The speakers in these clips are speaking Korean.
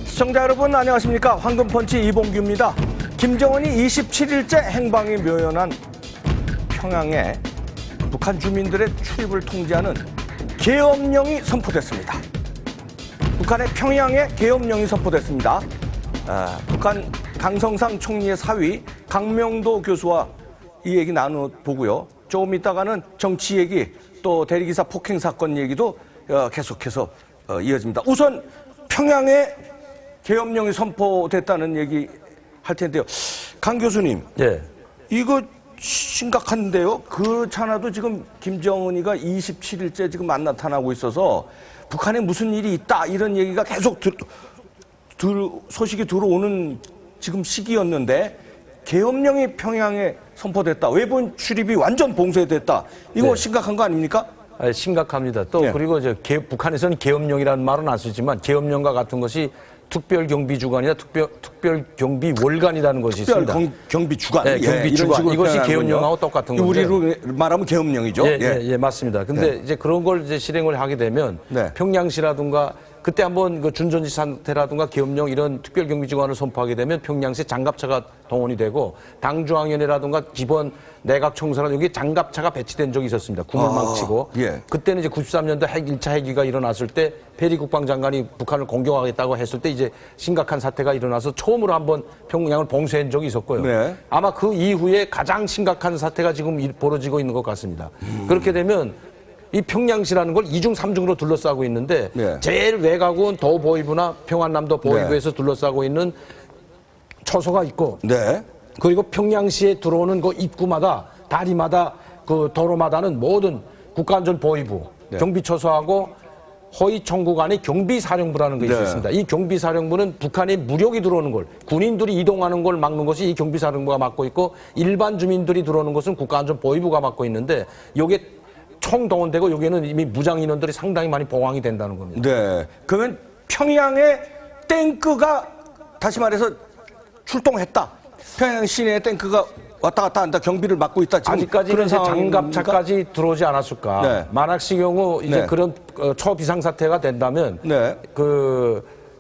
시청자 여러분 안녕하십니까. 황금펀치 이봉규입니다. 김정은이 27일째 행방이 묘연한 평양에 북한 주민들의 출입을 통제하는 계엄령이 선포됐습니다. 북한의 평양에 계엄령이 선포됐습니다. 북한 강성상 총리의 사위 강명도 교수와 이 얘기 나눠보고요. 조금 있다가는 정치 얘기 또 대리기사 폭행 사건 얘기도 계속해서 이어집니다. 우선 평양에 계엄령이 선포됐다는 얘기 할 텐데요. 강 교수님, 예. 이거 심각한데요. 그렇잖아도 지금 김정은이가 27일째 지금 안 나타나고 있어서 북한에 무슨 일이 있다 이런 얘기가 계속 소식이 들어오는 지금 시기였는데 계엄령이 평양에 선포됐다. 외부 출입이 완전 봉쇄됐다. 이거 네. 심각한 거 아닙니까? 심각합니다. 또 그리고 북한에서는 계엄령이라는 말은 안 쓰지만 계엄령과 같은 것이 특별경비주간이나 특별경비월간이라는 것이 있습니다. 경비주간. 네, 경비주간. 이것이 계엄령하고 똑같은 건데. 우리로 말하면 계엄령이죠. 예, 맞습니다. 근데 이제 그런 걸 이제 실행을 하게 되면 평양시라든가 그때 한번 그 준전지 사태라든가 계엄령 이런 특별경비주간을 선포하게 되면 평양시 장갑차가 동원이 되고 당중앙위원회라든가 기본 내각 청소라 여기 장갑차가 배치된 적이 있었습니다. 구물망 치고. 그때는 이제 93년도 1차 핵위가 일어났을 때 페리 국방장관이 북한을 공격하겠다고 했을 때 이제 심각한 사태가 일어나서 처음으로 한번 평양을 봉쇄한 적이 있었고요. 아마 그 이후에 가장 심각한 사태가 지금 벌어지고 있는 것 같습니다. 그렇게 되면 이 평양시라는 걸 2중, 3중으로 둘러싸고 있는데 제일 외곽은 도보이부나 평안남도 보이부에서 둘러싸고 있는 초소가 있고 그리고 평양시에 들어오는 그 입구마다 다리마다 그 도로마다는 모든 국가안전보위부 경비초소하고 허위청구 간의 경비사령부라는 것이 있습니다. 이 경비사령부는 북한의 무력이 들어오는 걸 군인들이 이동하는 걸 막는 것이 이 경비사령부가 맡고 있고 일반 주민들이 들어오는 것은 국가안전보위부가 맡고 있는데 이게 총동원되고 여기에는 이미 무장 인원들이 상당히 많이 보강이 된다는 겁니다. 네. 그러면 평양에 탱크가 다시 말해서 출동했다. 평양 시내에 탱크가 왔다 갔다 한다. 경비를 맡고 있다. 지금 아직까지는 장갑차까지 들어오지 않았을까. 만약시 경우 이제 그런 초비상 사태가 된다면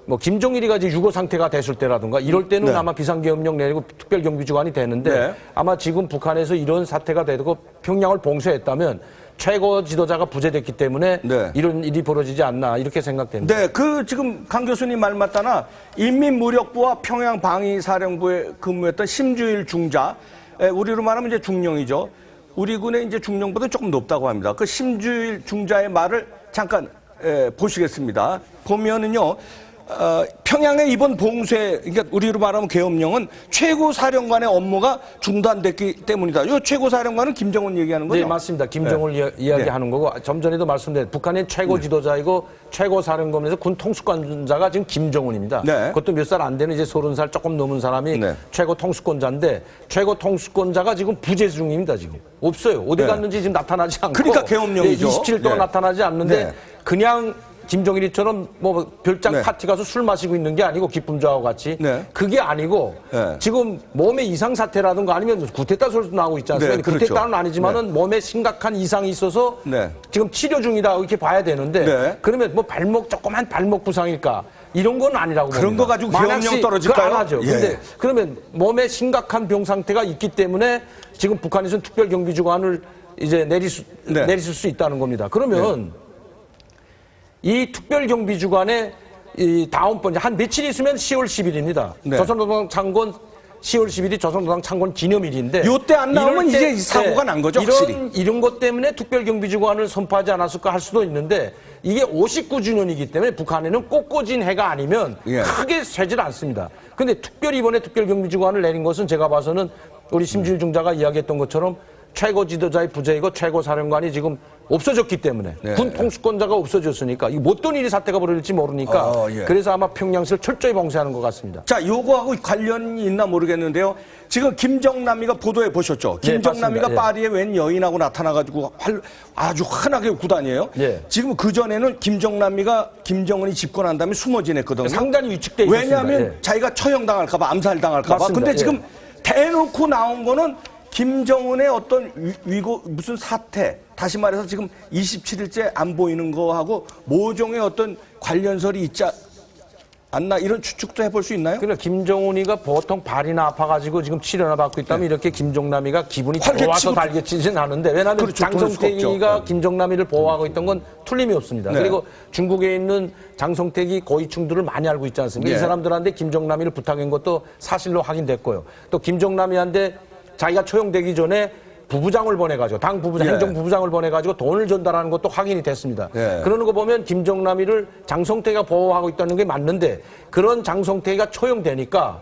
뭐 김정일이가 이제 유고 상태가 됐을 때라든가 이럴 때는 아마 비상계엄령 내리고 특별경비주간이 되는데 아마 지금 북한에서 이런 사태가 되고 평양을 봉쇄했다면 최고 지도자가 부재됐기 때문에 이런 일이 벌어지지 않나 이렇게 생각됩니다. 네, 지금 강 교수님 말 맞다나 인민무력부와 평양방위사령부에 근무했던 심주일 중자, 우리로 말하면 이제 중령이죠. 우리 군의 이제 중령보다 조금 높다고 합니다. 그 심주일 중자의 말을 잠깐 보시겠습니다. 보면은요. 평양의 이번 봉쇄, 그러니까 우리로 말하면 계엄령은 최고사령관의 업무가 중단됐기 때문이다. 이 최고사령관은 김정은 얘기하는 거죠? 네, 맞습니다. 김정을 이야기하는 거고 좀 전에도 말씀드린 북한의 최고 지도자이고 최고사령관에서 군 통수권자가 지금 김정은입니다. 그것도 몇 살 안 되는 이제 30살 조금 넘은 사람이 최고 통수권자인데 최고 통수권자가 지금 부재 중입니다. 지금 없어요. 어디 갔는지 지금 나타나지 않고. 그러니까 계엄령이죠. 27일 동안 나타나지 않는데 그냥 김정일이처럼 뭐 별장 파티 가서 술 마시고 있는 게 아니고 기쁨좌와 같이 그게 아니고 지금 몸에 이상 사태라든가 아니면 구테타 소리도 나오고 있지 않습니까? 구테타는 아니지만은 몸에 심각한 이상이 있어서 지금 치료 중이다 이렇게 봐야 되는데 그러면 뭐 조그만 발목 부상일까? 이런 건 아니라고 봅니다. 그런 거 가지고 계엄령 떨어질까요? 안 하죠. 근데 그러면 몸에 심각한 병 상태가 있기 때문에 지금 북한에서는 특별경비주간을 이제 내리실 수 있다는 겁니다. 그러면 이 특별경비주간에 이 다음번 한 며칠 있으면 10월 10일입니다. 조선노동 창건 10월 10일이 조선노동 창건 기념일인데 이때 안 나오면 이제 이 사고가 난 거죠, 확실히. 이런 것 때문에 특별경비주간을 선포하지 않았을까 할 수도 있는데 이게 59주년이기 때문에 북한에는 꽃꽂은 해가 아니면 크게 세질 않습니다. 근데 특별히 이번에 특별경비주간을 내린 것은 제가 봐서는 우리 심주일 중자가 이야기했던 것처럼 최고 지도자의 부재이고 최고 사령관이 지금 없어졌기 때문에 군 통수권자가 없어졌으니까 이 어떤 일이 사태가 벌어질지 모르니까 그래서 아마 평양시를 철저히 봉쇄하는 것 같습니다. 자, 요거하고 관련이 있나 모르겠는데요. 지금 김정남이가 보도해 보셨죠? 김정남이가 파리에 웬 여인하고 나타나가지고 아주 흔하게 웃고 다녀요. 지금 그전에는 김정남이가 김정은이 집권한 다음에 숨어 지냈거든요. 상당히 위축돼 있습니다. 왜냐하면 자기가 처형당할까봐 암살당할까봐. 근데 지금 대놓고 나온 거는 김정은의 어떤 무슨 사태, 다시 말해서 지금 27일째 안 보이는 거하고 모종의 어떤 관련설이 않나 이런 추측도 해볼 수 있나요? 그러니까 김정은이가 보통 발이나 아파가지고 지금 치료나 받고 있다면 이렇게 김정남이가 기분이 좋아서 달개치진 않은데 왜냐하면 그렇죠. 장성택이가 김정남이를 보호하고 있던 건 틀림이 없습니다. 그리고 중국에 있는 장성택이 고위층들을 많이 알고 있지 않습니까? 이 사람들한테 김정남이를 부탁한 것도 사실로 확인됐고요. 또 김정남이한테 자기가 처형되기 전에 부부장을 보내가지고 당 부부장, 행정 부부장을 보내가지고 돈을 전달하는 것도 확인이 됐습니다. 그러는 거 보면 김정남이를 장성택이가 보호하고 있다는 게 맞는데 그런 장성택이가 처형되니까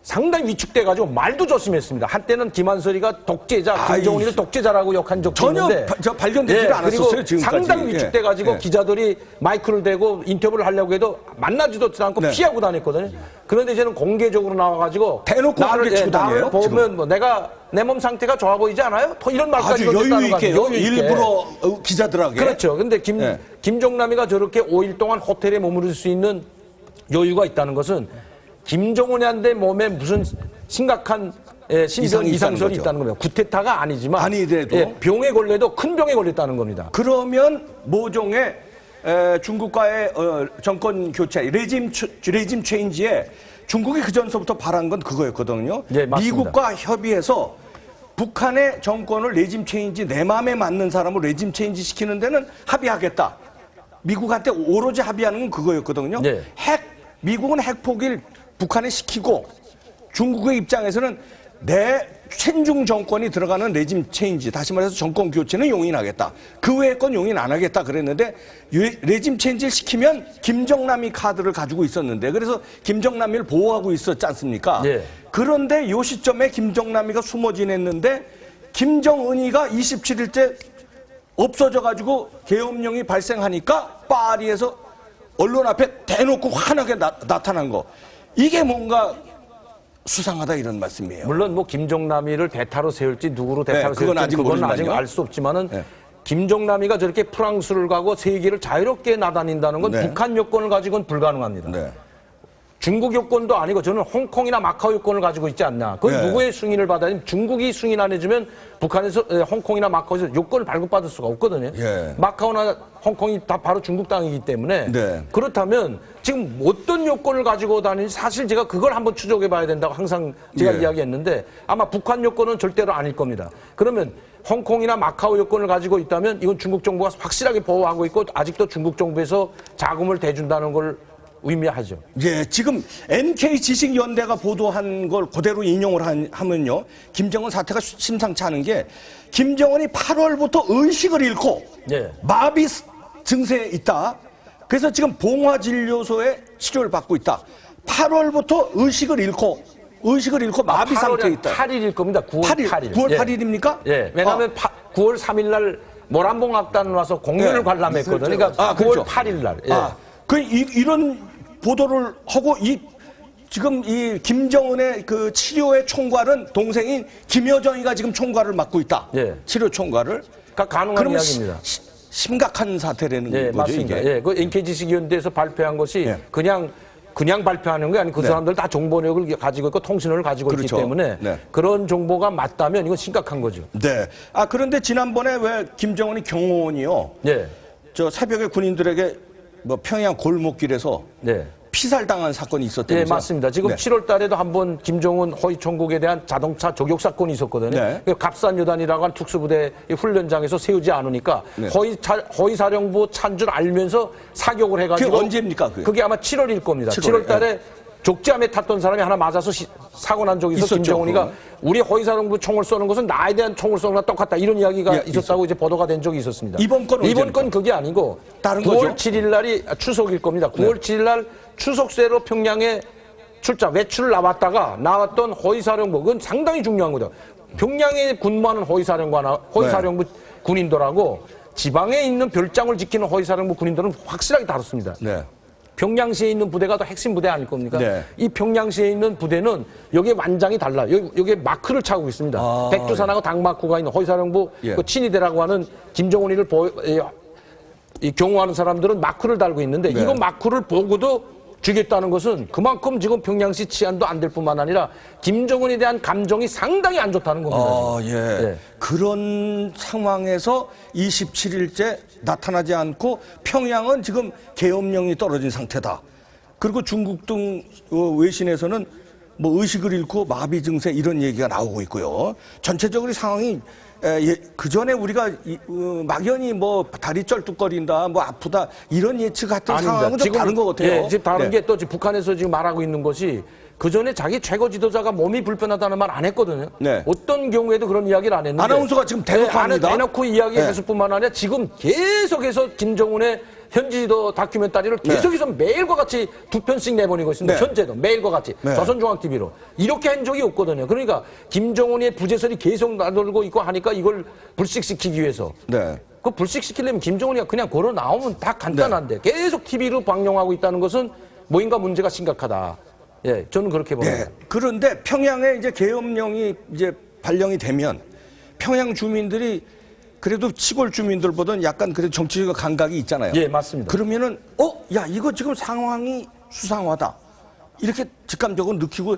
상당히 위축돼가지고 말도 조심했습니다. 한때는 김한설이가 독재자, 김정은이를 독재자라고 욕한 적도 있는데 전혀 발견되지도 않았었어요. 그리고 지금까지. 상당히 위축돼가지고 기자들이 마이크를 대고 인터뷰를 하려고 해도 만나지도 않고 피하고 다녔거든요. 그런데 이제는 공개적으로 나와가지고 대놓고 나를 보면 지금. 뭐 내가 내 몸 상태가 좋아 보이지 않아요? 더 이런 말까지 아주 여유 있게 있게. 일부러 기자들에게. 그렇죠. 근데 김정남이가 저렇게 5일 동안 호텔에 머무를 수 있는 여유가 있다는 것은 김정은한테 몸에 무슨 심각한 신변 이상설이 있다는 겁니다. 구테타가 아니지만 아니더라도 병에 걸려도 큰 병에 걸렸다는 겁니다. 그러면 모종의 중국과의 정권 교체, 레짐 체인지에 중국이 그 전서부터 바란 건 그거였거든요. 네, 맞습니다. 미국과 협의해서 북한의 정권을 레짐 체인지 내 마음에 맞는 사람을 레짐 체인지 시키는 데는 합의하겠다. 미국한테 오로지 합의하는 건 그거였거든요. 네. 미국은 핵 포기를 북한에 시키고 중국의 입장에서는 내 친중 정권이 들어가는 레짐 체인지, 다시 말해서 정권 교체는 용인하겠다. 그 외의 건 용인 안 하겠다 그랬는데 레짐 체인지를 시키면 김정남이 카드를 가지고 있었는데 그래서 김정남이를 보호하고 있었지 않습니까? 네. 그런데 요 시점에 김정남이가 숨어 지냈는데 김정은이가 27일째 없어져가지고 계엄령이 발생하니까 파리에서 언론 앞에 대놓고 환하게 나타난 거. 이게 뭔가 수상하다 이런 말씀이에요. 물론 뭐 김정남이를 대타로 세울지 누구로 대타로 세울지 그건 아직 알 수 없지만은 김정남이가 저렇게 프랑스를 가고 세계를 자유롭게 나다닌다는 건 북한 여권을 가지고는 불가능합니다. 중국 여권도 아니고 저는 홍콩이나 마카오 여권을 가지고 있지 않나. 그건 누구의 승인을 받아야 되면 중국이 승인 안 해주면 북한에서 홍콩이나 마카오에서 여권을 발급받을 수가 없거든요. 마카오나 홍콩이 다 바로 중국 땅이기 때문에 그렇다면 지금 어떤 여권을 가지고 다니는지 사실 제가 그걸 한번 추적해 봐야 된다고 항상 제가 이야기했는데 아마 북한 여권은 절대로 아닐 겁니다. 그러면 홍콩이나 마카오 여권을 가지고 있다면 이건 중국 정부가 확실하게 보호하고 있고 아직도 중국 정부에서 자금을 대준다는 걸 의미하죠. 예, 지금 NK 지식연대가 보도한 걸 그대로 인용을 하면요. 김정은 사태가 심상치 않은 게 김정은이 8월부터 의식을 잃고 마비 증세에 있다. 그래서 지금 봉화진료소에 치료를 받고 있다. 8월부터 의식을 잃고 마비 상태에 있다. 8일일 겁니다. 9월 8일. 9월 8일입니까? 왜냐하면 9월 3일 날 모란봉악단 와서 공연을 관람했거든요. 그러니까 9월 8일 날. 이런 보도를 하고 지금 이 김정은의 그 치료의 총괄은 동생인 김여정이가 지금 총괄을 맡고 있다. 치료 총괄을. 그러니까 가능한 이야기입니다. 심각한 사태라는 거죠, 맞습니다. 이게. 그 NK지식연대에서 발표한 것이 그냥 발표하는 게 아니고 그 사람들 다 정보력을 가지고 있고 통신원을 가지고 있기 때문에 그런 정보가 맞다면 이건 심각한 거죠. 네. 그런데 지난번에 왜 김정은이 경호원이요. 저 새벽에 군인들에게 뭐 평양 골목길에서 피살당한 사건이 있었다면서요? 네, 맞습니다. 지금 7월 달에도 한번 김정은 허위 총국에 대한 자동차 저격 사건이 있었거든요. 갑산여단이라고 하는 특수부대 훈련장에서 세우지 않으니까 허위사령부 찬 줄 알면서 사격을 해가지고. 그게 언제입니까? 그게 아마 7월일 겁니다. 7월 달에 족지암에 탔던 사람이 하나 맞아서 사고 난 적이 있었죠. 김정은이가 우리 허위사령부 총을 쏘는 것은 나에 대한 총을 쏘는 것과 똑같다. 이런 이야기가 있었다고 이제 보도가 된 적이 있었습니다. 이번 건 그게 아니고 다른 9월 거죠? 7일 날이 추석일 겁니다. 9월 7일 날 추석세로 평양에 외출을 나왔던 허위사령부, 그건 상당히 중요한 거죠. 평양에 근무하는 허위사령부 군인들하고 지방에 있는 별장을 지키는 허위사령부 군인들은 확실하게 다릅니다. 평양시에 있는 부대가 더 핵심 부대 아닐 겁니까? 이 평양시에 있는 부대는 여기에 완장이 달라요. 여기에 마크를 차고 있습니다. 백두산하고 당마크가 있는 허위사령부 그 친위대라고 하는 김정은이를 경호하는 사람들은 마크를 달고 있는데 이거 마크를 보고도 죽였다는 것은 그만큼 지금 평양시 치안도 안 될 뿐만 아니라 김정은에 대한 감정이 상당히 안 좋다는 겁니다. 그런 상황에서 27일째 나타나지 않고 평양은 지금 계엄령이 떨어진 상태다. 그리고 중국 등 외신에서는 뭐 의식을 잃고 마비 증세 이런 얘기가 나오고 있고요. 전체적으로 이 상황이 그 전에 우리가 막연히 뭐 다리 쩔뚝거린다, 뭐 아프다 이런 예측 같은 아닙니다. 상황은 좀 다른 것 같아요. 예, 지금 다른 네. 게 또 북한에서 지금 말하고 있는 것이 그 전에 자기 최고 지도자가 몸이 불편하다는 말 안 했거든요. 네. 어떤 경우에도 그런 이야기를 안 했는데 아나운서가 지금 대놓고 합니다. 대놓고 이야기했을 뿐만 아니라 지금 계속해서 김정은의 현지지도 다큐멘터리를 계속해서 매일과 같이 2편씩 내보내고 있습니다. 네. 현재도 매일과 같이 조선중앙TV로 이렇게 한 적이 없거든요. 그러니까 김정은의 부재설이 계속 나돌고 있고 하니까 이걸 불식시키기 위해서 그 불식시키려면 김정은이가 그냥 걸어 나오면 다 간단한데 계속 TV로 방영하고 있다는 것은 뭐인가 문제가 심각하다. 예, 저는 그렇게 봅니다. 그런데 평양에 이제 계엄령이 이제 발령이 되면 평양 주민들이 그래도 시골 주민들보다는 약간 그래도 정치적 감각이 있잖아요. 예, 맞습니다. 그러면은 야 이거 지금 상황이 수상하다 이렇게 직감적으로 느끼고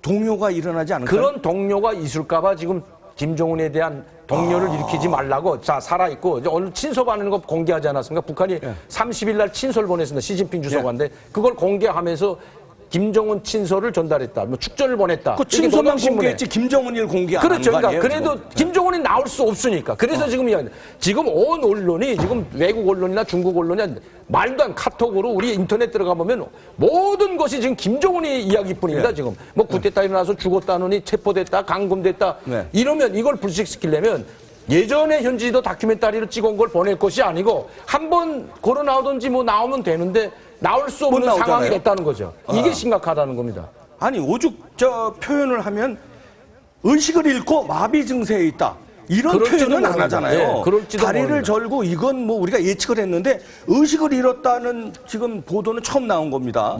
동요가 일어나지 않을까요? 그런 동료가 있을까봐 지금 김정은에 대한 동료를 일으키지 말라고 살아있고 오늘 친서 받는 거 공개하지 않았습니까? 북한이 30일 날 친서를 보냈습니다. 시진핑 주석한테 그걸 공개하면서 김정은 친서를 전달했다. 뭐 축전을 보냈다. 그 친서만 공개했지 김정은이를 공개 안 한 거 그렇죠. 아니에요? 그러니까 그래도 김정은이 나올 수 없으니까. 그래서 지금 온 언론이 지금 외국 언론이나 중국 언론이 말도 안 카톡으로 우리 인터넷 들어가 보면 모든 것이 지금 김정은이 이야기뿐입니다. 지금 뭐 쿠데타 일어나서 죽었다느니 체포됐다, 감금됐다 이러면 이걸 불식시키려면 예전에 현지도 다큐멘터리를 찍어온 걸 보낼 것이 아니고 한번 걸어 나오든지 뭐 나오면 되는데 나올 수 없는 상황이 됐다는 거죠. 이게 심각하다는 겁니다. 아니 오죽 표현을 하면 의식을 잃고 마비 증세에 있다. 이런 표현은 안 하잖아요. 다리를 절고 이건 뭐 우리가 예측을 했는데 의식을 잃었다는 지금 보도는 처음 나온 겁니다.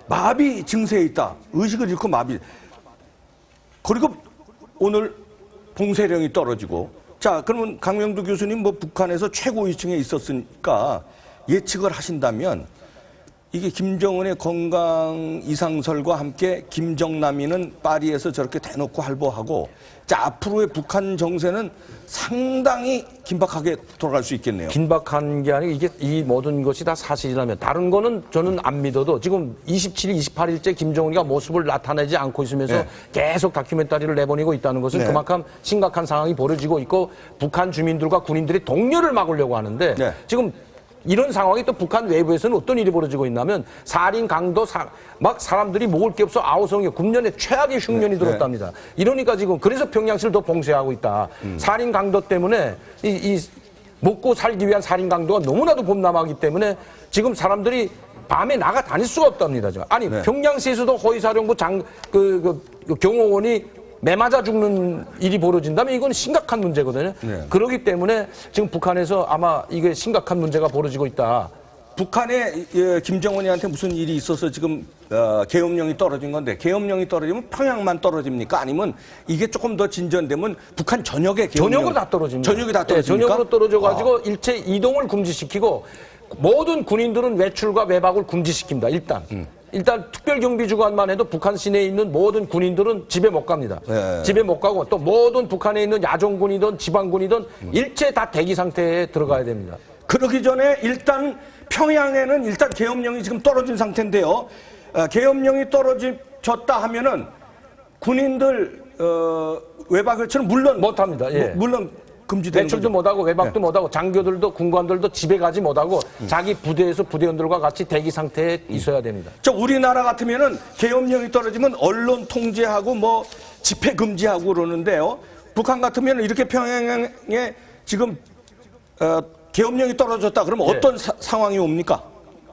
마비 증세에 있다. 의식을 잃고 마비. 그리고 오늘 봉쇄령이 떨어지고 자 그러면 강명두 교수님 뭐 북한에서 최고위층에 있었으니까 예측을 하신다면 이게 김정은의 건강 이상설과 함께 김정남이는 파리에서 저렇게 대놓고 활보하고 자 앞으로의 북한 정세는 상당히 긴박하게 돌아갈 수 있겠네요. 긴박한 게 아니고 이게 이 모든 것이 다 사실이라면 다른 거는 저는 안 믿어도 지금 27일, 28일째 김정은이가 모습을 나타내지 않고 있으면서 계속 다큐멘터리를 내보내고 있다는 것은 그만큼 심각한 상황이 벌어지고 있고 북한 주민들과 군인들이 동료를 막으려고 하는데 지금 이런 상황이 또 북한 외부에서는 어떤 일이 벌어지고 있냐면 살인, 강도, 막 사람들이 먹을 게 없어 아우성이 금년에 최악의 흉년이 들었답니다. 이러니까 지금 그래서 평양시를 더 봉쇄하고 있다. 살인, 강도 때문에 이 먹고 살기 위한 살인, 강도가 너무나도 범람하기 때문에 지금 사람들이 밤에 나가 다닐 수가 없답니다. 아니 평양시에서도 허위사령부 경호원이 매 맞아 죽는 일이 벌어진다면 이건 심각한 문제거든요. 그렇기 때문에 지금 북한에서 아마 이게 심각한 문제가 벌어지고 있다. 북한에 김정은이한테 무슨 일이 있어서 지금 계엄령이 떨어진 건데 계엄령이 떨어지면 평양만 떨어집니까? 아니면 이게 조금 더 진전되면 북한 전역에 전역으로 다 떨어집니다. 전역이 다 떨어집니까? 전역으로 떨어져가지고 일체 이동을 금지시키고 모든 군인들은 외출과 외박을 금지시킵니다. 일단 특별경비주간만 해도 북한 시내에 있는 모든 군인들은 집에 못 갑니다. 집에 못 가고 또 모든 북한에 있는 야전군이든 지방군이든 일체 다 대기 상태에 들어가야 됩니다. 그러기 전에 일단 평양에는 일단 계엄령이 지금 떨어진 상태인데요. 계엄령이 떨어졌다 하면은 군인들 외박 외출은 물론 못합니다. 물론 금지되는 외출도 못하고 외박도 못하고 장교들도 군관들도 집에 가지 못하고 자기 부대에서 부대원들과 같이 대기 상태에 있어야 됩니다. 우리나라 같으면은 계엄령이 떨어지면 언론 통제하고 뭐 집회 금지하고 그러는데요. 북한 같으면 이렇게 평양에 지금 계엄령이 떨어졌다 그러면 어떤 상황이 옵니까?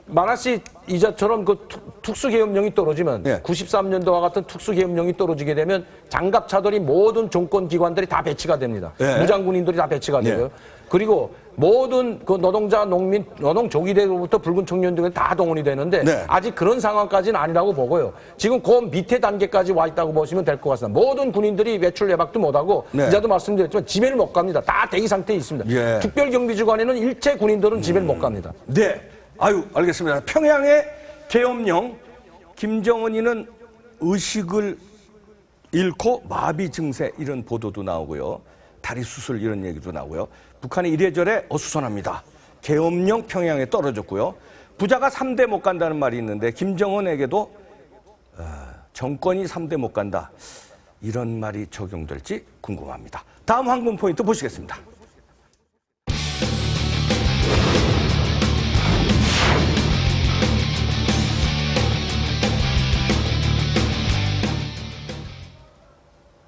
만화씨 이자처럼 그 특수계엄령이 떨어지면 93년도와 같은 특수계엄령이 떨어지게 되면 장갑차들이 모든 정권기관들이 다 배치가 됩니다. 무장군인들이 다 배치가 되고요. 그리고 모든 그 노동자, 농민, 노동조기대로부터 붉은 청년들이 다 동원이 되는데 아직 그런 상황까지는 아니라고 보고요. 지금 그 밑에 단계까지 와 있다고 보시면 될 것 같습니다. 모든 군인들이 외출 외박도 못하고 이자도 말씀드렸지만 집에를 못 갑니다. 다 대기 상태에 있습니다. 특별경비주간에는 일체 군인들은 집에를 못 갑니다. 알겠습니다. 평양의 계엄령, 김정은이는 의식을 잃고 마비 증세 이런 보도도 나오고요. 다리 수술 이런 얘기도 나오고요. 북한이 이래저래 어수선합니다. 계엄령 평양에 떨어졌고요. 부자가 3대 못 간다는 말이 있는데 김정은에게도 정권이 3대 못 간다. 이런 말이 적용될지 궁금합니다. 다음 황금 포인트 보시겠습니다.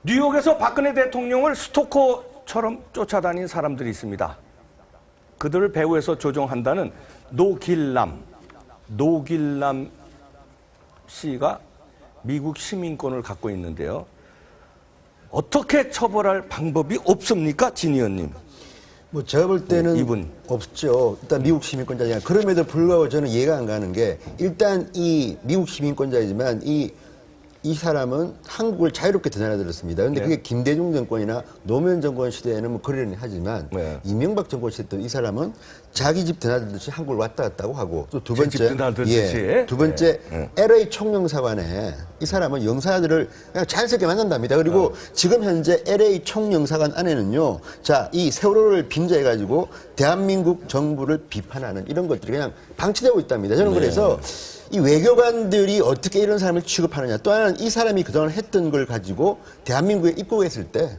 뉴욕에서 박근혜 대통령을 스토커처럼 쫓아다닌 사람들이 있습니다. 그들을 배후에서 조종한다는 노길남 씨가 미국 시민권을 갖고 있는데요. 어떻게 처벌할 방법이 없습니까, 진 의원님? 뭐 제가 볼 때는 이분. 없죠. 일단 미국 시민권자냐. 그럼에도 불구하고 저는 이해가 안 가는 게 일단 이 미국 시민권자이지만 이 사람은 한국을 자유롭게 드나들었습니다. 그런데 그게 김대중 정권이나 노무현 정권 시대에는 뭐 그러긴 하지만 이명박 정권 시대 때 이 사람은 자기 집 드나들듯이 한국을 왔다 갔다고 하고 또 두 번째 두 번째 LA 총영사관에 이 사람은 영사들을 그냥 자연스럽게 만난답니다. 그리고 지금 현재 LA 총영사관 안에는요, 자, 이 세월호를 빙자해가지고 대한민국 정부를 비판하는 이런 것들이 그냥 방치되고 있답니다. 저는 그래서 이 외교관들이 어떻게 이런 사람을 취급하느냐. 또 하나는 이 사람이 그동안 했던 걸 가지고 대한민국에 입국했을 때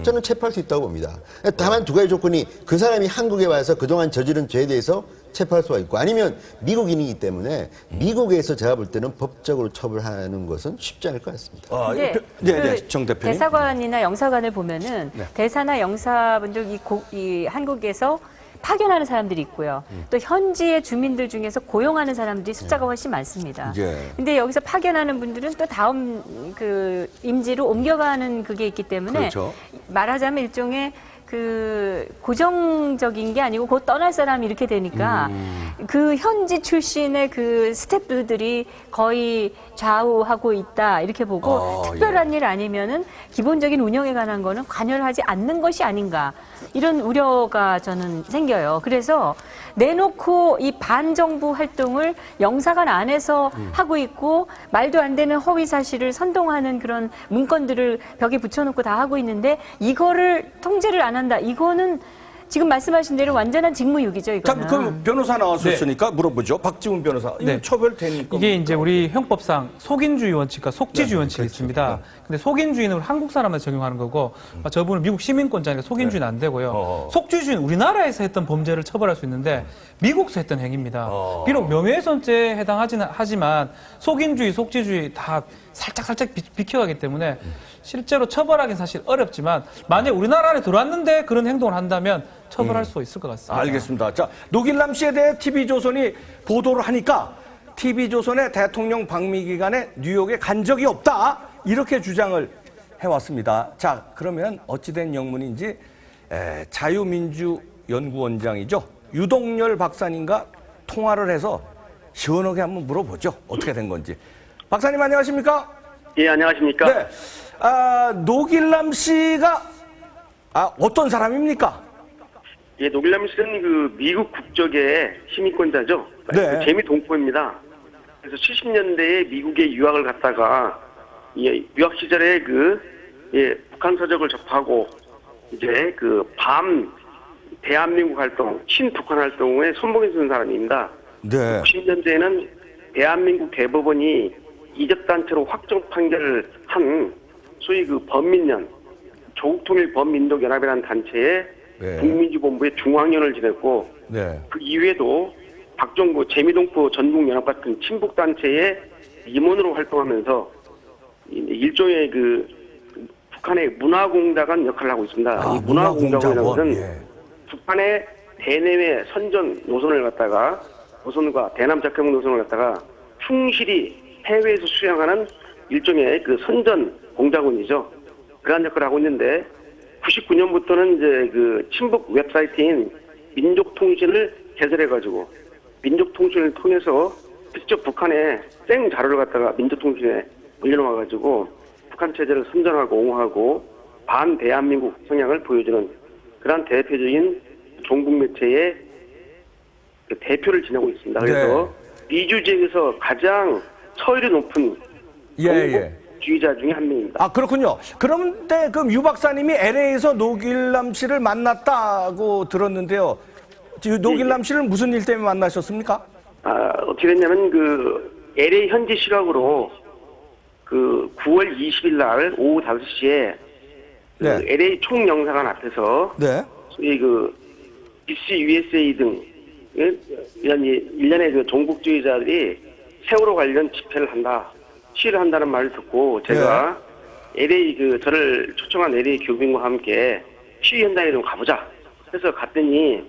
저는 체포할 수 있다고 봅니다. 다만 두 가지 조건이 그 사람이 한국에 와서 그동안 저지른 죄에 대해서 체포할 수가 있고 아니면 미국인이기 때문에 미국에서 제가 볼 때는 법적으로 처벌하는 것은 쉽지 않을 것 같습니다. 정 대표님. 대사관이나 영사관을 보면은 대사나 영사분들 이 한국에서 파견하는 사람들이 있고요. 또 현지의 주민들 중에서 고용하는 사람들이 숫자가 훨씬 많습니다. 근데 여기서 파견하는 분들은 또 다음 그 임지로 옮겨가는 그게 있기 때문에 말하자면 일종의 그 고정적인 게 아니고 곧 떠날 사람이 이렇게 되니까 그 현지 출신의 그 스태프들이 거의 좌우하고 있다 이렇게 보고 특별한 일 아니면은 기본적인 운영에 관한 거는 관여를 하지 않는 것이 아닌가 이런 우려가 저는 생겨요. 그래서 내놓고 이 반정부 활동을 영사관 안에서 하고 있고 말도 안 되는 허위 사실을 선동하는 그런 문건들을 벽에 붙여놓고 다 하고 있는데 이거를 통제를 안 한다. 이거는 지금 말씀하신 대로 완전한 직무유기죠, 이거는. 그럼 변호사 나왔었으니까 물어보죠. 박지훈 변호사. 이거 처벌되니까. 이게 이제 우리 형법상 속인주의 원칙과 속지주의 원칙이 있습니다. 근데 속인주의는 한국 사람한테 적용하는 거고 저분은 미국 시민권자니까 속인주의는 안 되고요. 속지주의는 우리나라에서 했던 범죄를 처벌할 수 있는데 미국에서 했던 행위입니다. 비록 명예훼손죄에 해당하지는 하지만 속인주의, 속지주의 다 살짝 비켜가기 때문에 실제로 처벌하기는 사실 어렵지만 만약 우리나라 안에 들어왔는데 그런 행동을 한다면 처벌할 수 있을 것 같습니다. 알겠습니다. 자, 노길남 씨에 대해 TV조선이 보도를 하니까 TV조선의 대통령 방미 기간에 뉴욕에 간 적이 없다. 이렇게 주장을 해왔습니다. 자, 그러면 어찌된 영문인지 자유민주연구원장이죠. 유동열 박사님과 통화를 해서 시원하게 한번 물어보죠. 어떻게 된 건지. 박사님 안녕하십니까? 예, 안녕하십니까? 네. 노길남 씨가 어떤 사람입니까? 예, 노길남 씨는 그 미국 국적의 시민권자죠. 네. 그 재미동포입니다. 그래서 70년대에 미국에 유학을 갔다가 유학 시절에 북한 서적을 접하고 이제 그 대한민국 활동, 친북한 활동에 선봉해 주는 사람입니다. 네. 90년대에는 대한민국 대법원이 이적단체로 확정 판결을 한 소위 그 범민련, 조국통일범민독연합이라는 단체의 국민주본부의 중앙위원을 지냈고 그 이후에도 박정부, 재미동포 전국연합 같은 친북단체의 임원으로 활동하면서 일종의 북한의 문화공작원 역할을 하고 있습니다. 이 문화공작원이라는 것은 북한의 대내외 선전 노선을 갖다가 노선과 대남 작경 노선을 갖다가 충실히 해외에서 수행하는 일종의 그 선전 공작원이죠. 그러한 역할을 하고 있는데 99년부터는 이제 그 친북 웹사이트인 민족통신을 개설해가지고 민족통신을 통해서 직접 북한의 생 자료를 갖다가 민족통신에 올려놓아가지고 북한 체제를 선전하고 옹호하고 반대한민국 성향을 보여주는 그러한 대표적인 종북 매체의 그 대표를 지내고 있습니다. 그래서 미주 지역에서 가장 처율이 높은 종북주의자 중에 한 명입니다. 그렇군요. 그런데 그럼 유 박사님이 LA에서 노길남 씨를 만났다고 들었는데요. 노길남 씨를 무슨 일 때문에 만나셨습니까? 어떻게 됐냐면 그 LA 현지 시각으로 그 9월 20일 날 오후 5시에 네. 그 LA 총영사관 앞에서 네. 소위 그 미스 USA 등 이런 일련의 그 종북주의자들이 세월호 관련 집회를 한다, 시위를 한다는 말을 듣고 제가 LA 저를 초청한 LA 교민과 함께 시위 현장에 좀 가보자. 그래서 갔더니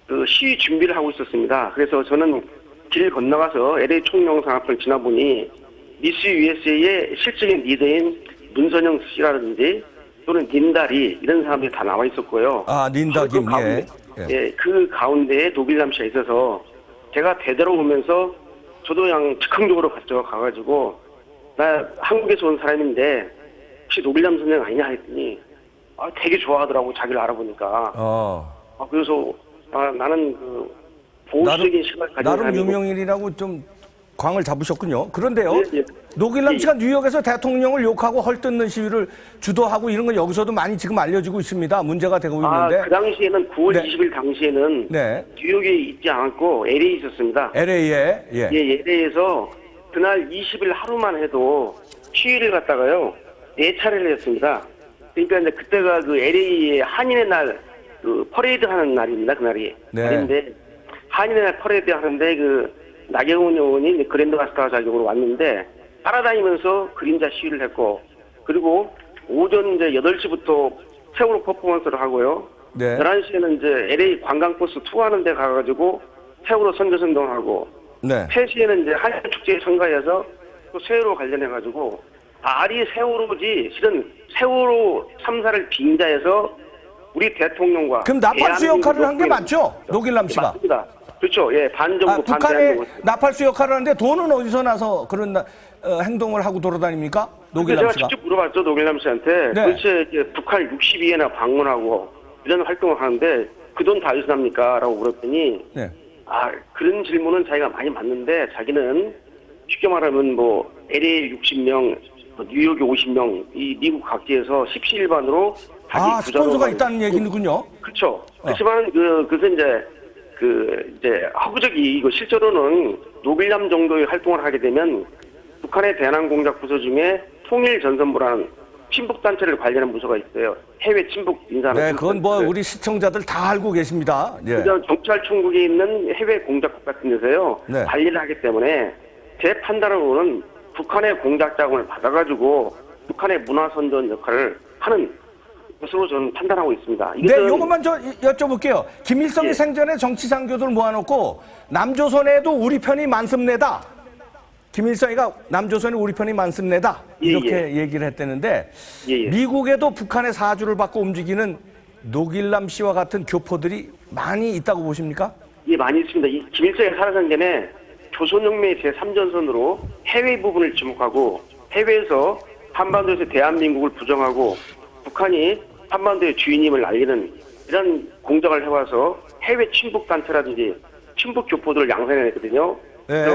그 시위 준비를 하고 있었습니다. 그래서 저는 길 건너가서 LA 총영사관 앞을 지나보니 미스 USA의 실질적인 리더인 문선영 씨라든지 또는 닌다리 이런 사람들이 다 나와 있었고요. 닌다 김, 예, 그 가운데에 노길남 씨가 있어서 제가 되돌아오면서 저도 그냥 즉흥적으로 가가지고 나 한국에서 온 사람인데 혹시 노길남 선생 아니냐 했더니 되게 좋아하더라고 자기를 알아보니까. 그래서 나는 그 보수적인 시각을 가진 나름 사람이고 유명인이라고 좀 광을 잡으셨군요. 그런데요, 예. 노길남 씨가 뉴욕에서 대통령을 욕하고 헐뜯는 시위를 주도하고 이런 건 여기서도 많이 지금 알려지고 있습니다. 문제가 되고 있는데. 그 당시에는 9월 네. 20일 당시에는 네. 뉴욕에 있지 않고 LA에 있었습니다. LA에 LA에서 그날 20일 하루만 해도 시위를 갔다가요 4차례를 했습니다. 그러니까 이제 그때가 그 LA의 한인의 날 그 퍼레이드 하는 날입니다. 그날이. 네. 날인데 한인의 날 퍼레이드 하는데 그 나경원 의원이 그랜드 마스터 자격으로 왔는데 따라다니면서 그림자 시위를 했고 그리고 오전 이제 8시부터 세월호 퍼포먼스를 하고요. 네. 11시에는 이제 LA 관광버스 투어하는 데 가가지고 세월호 선교선동하고 네. 3시에는 이제 한일축제에 참가해서 또 세월호 관련해가지고 알이 세월호지 실은 세월호 참사를 빙자해서 우리 대통령과 그럼 나팔수 역할을 한 게 맞죠? 노길남 씨가. 맞습니다. 그렇죠. 예, 반 정도 반 북한의 정도. 나팔수 역할을 하는데 돈은 어디서 나서 그런 행동을 하고 돌아다닙니까? 노길남 제가 씨가. 직접 물어봤죠. 노길남 씨한테. 네. 도대체 이제 북한 62회나 방문하고 이런 활동을 하는데 그 돈 다 어디서 납니까? 라고 물었더니 네. 그런 질문은 자기가 많이 받는데 자기는 쉽게 말하면 뭐 LA 60명, 뉴욕에 50명, 이 미국 각지에서 십시일반으로 자기 스폰서가 있다는 얘기는군요. 그렇죠. 그렇지만 그것은 이제 허구적이 이거 실제로는 노길남 정도의 활동을 하게 되면 북한의 대남 공작 부서 중에 통일전선부라는 친북 단체를 관리하는 부서가 있어요. 해외 친북 인사는. 네, 그건 뭐 우리 시청자들 다 알고 계십니다. 예. 경찰청국에 있는 해외 공작국 같은 데서요. 네. 관리를 하기 때문에 제 판단으로는 북한의 공작 자금을 받아가지고 북한의 문화 선전 역할을 하는 것으로 저는 판단하고 있습니다. 네, 요것만 여쭤볼게요. 김일성이 생전에 정치 장교들 모아놓고 남조선에도 우리 편이 많습니다. 김일성이가 남조선에 우리 편이 많습니다. 이렇게 얘기를 했다는데 미국에도 북한의 사주를 받고 움직이는 노길남 씨와 같은 교포들이 많이 있다고 보십니까? 예, 많이 있습니다. 이 김일성이 살아간 전에 조선혁명의 제3전선으로 해외 부분을 지목하고 해외에서 한반도에서 대한민국을 부정하고 북한이 한반도의 주인임을 알리는 이런 공작을 해와서 해외 친북 단체라든지 친북 교포들을 양산해냈거든요. 네.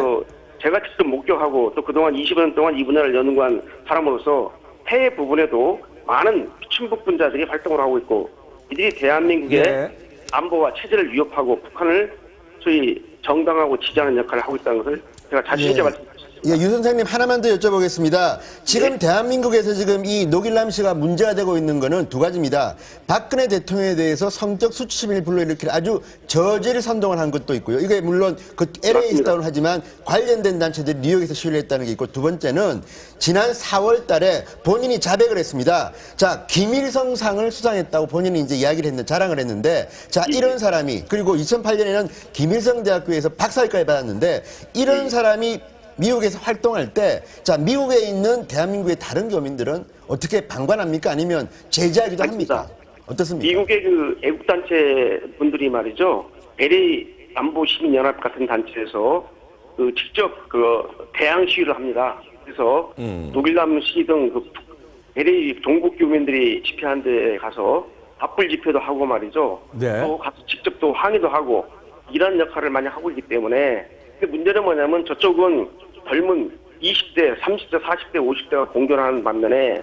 제가 직접 목격하고 또 그동안 20년 동안 이 분야를 연구한 사람으로서 해외 부분에도 많은 친북 분자들이 활동을 하고 있고 이들이 대한민국의 안보와 체제를 위협하고 북한을 소위 정당하고 지지하는 역할을 하고 있다는 것을 제가 자신 있게 말씀드립니다. 유 선생님 하나만 더 여쭤보겠습니다. 지금 대한민국에서 지금 이 노길남 씨가 문제가 되고 있는 거는 두 가지입니다. 박근혜 대통령에 대해서 성적 수치심을 불러일으킬 아주 저질 선동을 한 것도 있고요. 이게 물론 그 LA에 있다고는 하지만 관련된 단체들이 뉴욕에서 시위를 했다는 게 있고 두 번째는 지난 4월 달에 본인이 자백을 했습니다. 자, 김일성 상을 수상했다고 본인이 이제 이야기를 했는데 자랑을 했는데 자, 이런 사람이 그리고 2008년에는 김일성 대학교에서 박사학위까지 받았는데 이런 사람이 미국에서 활동할 때, 자, 미국에 있는 대한민국의 다른 교민들은 어떻게 방관합니까? 아니면 제재하기도 합니까? 어떻습니까? 미국의 그 애국단체 분들이 말이죠. LA 안보시민연합 같은 단체에서 직접 대항 시위를 합니다. 그래서 노길남 씨 등 LA 종북 교민들이 집회한 데에 가서 답불 집회도 하고 말이죠. 네. 또 가서 직접 또 항의도 하고 이런 역할을 많이 하고 있기 때문에 근데 문제는 뭐냐면 저쪽은 젊은 20대, 30대, 40대, 50대가 공존하는 반면에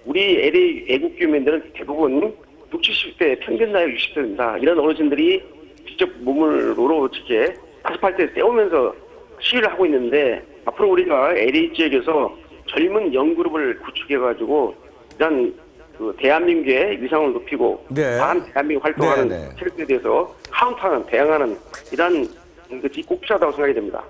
우리 LA 애국 교민들은 대부분 60, 70대 평균 나이 60대입니다. 이런 어르신들이 직접 몸을 이렇게 아스팔트에 세우면서 시위를 하고 있는데 앞으로 우리가 LA 지역에서 젊은 영그룹을 구축해가지고 이런 그 대한민국의 위상을 높이고 네. 반 대한민국 활동하는 네, 네. 세력들에 대해서 카운터하는 대항하는 이런 것이 꼭 필요하다고 생각이 됩니다.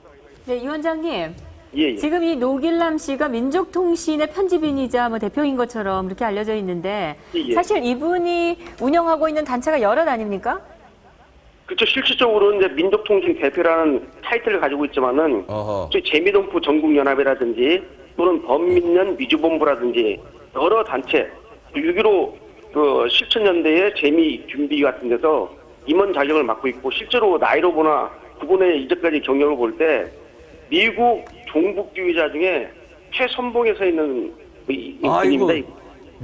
네, 이 원장님. 예. 지금 이 노길남 씨가 민족통신의 편집인이자 뭐 대표인 것처럼 이렇게 알려져 있는데 예. 사실 이분이 운영하고 있는 단체가 여럿 아닙니까? 그렇죠. 실질적으로 이제 민족통신 대표라는 타이틀을 가지고 있지만은 저희 재미동포 전국연합이라든지 또는 범민련 미주본부라든지 여러 단체 6.15 그 실천연대의 재미준비 같은 데서 임원 자격을 맡고 있고 실제로 나이로 보나 그분의 이제까지 경력을 볼 때 미국 종북주의자 중에 최선봉에 서 있는 분입니다.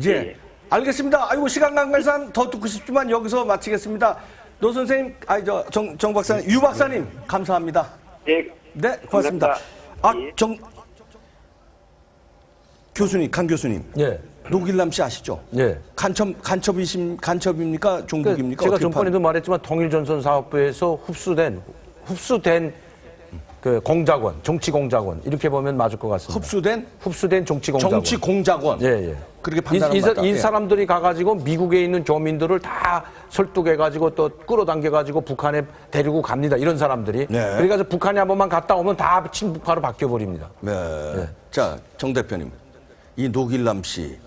예. 알겠습니다. 아이고, 시간 관계상 더 듣고 싶지만 여기서 마치겠습니다. 노 선생님, 정 박사님, 유 박사님, 감사합니다. 네. 네, 고맙습니다. 감사합니다. 예. 교수님, 강 교수님. 예. 노길남 씨 아시죠? 예. 간첩입니까? 종북입니까? 제가 전번에도 말했지만 통일전선사업부에서 흡수된 그 공작원, 정치공작원 이렇게 보면 맞을 것 같습니다. 흡수된 정치공작원. 정치공작원. 예, 예. 그렇게 판단하면 맞다. 이 사람들이 가가지고 미국에 있는 교민들을 다 설득해가지고 또 끌어당겨가지고 북한에 데리고 갑니다. 이런 사람들이. 네. 그래가지고 북한에 한 번만 갔다 오면 다 친북파로 바뀌어버립니다. 네. 예. 자, 정 대표님. 이 노길남 씨,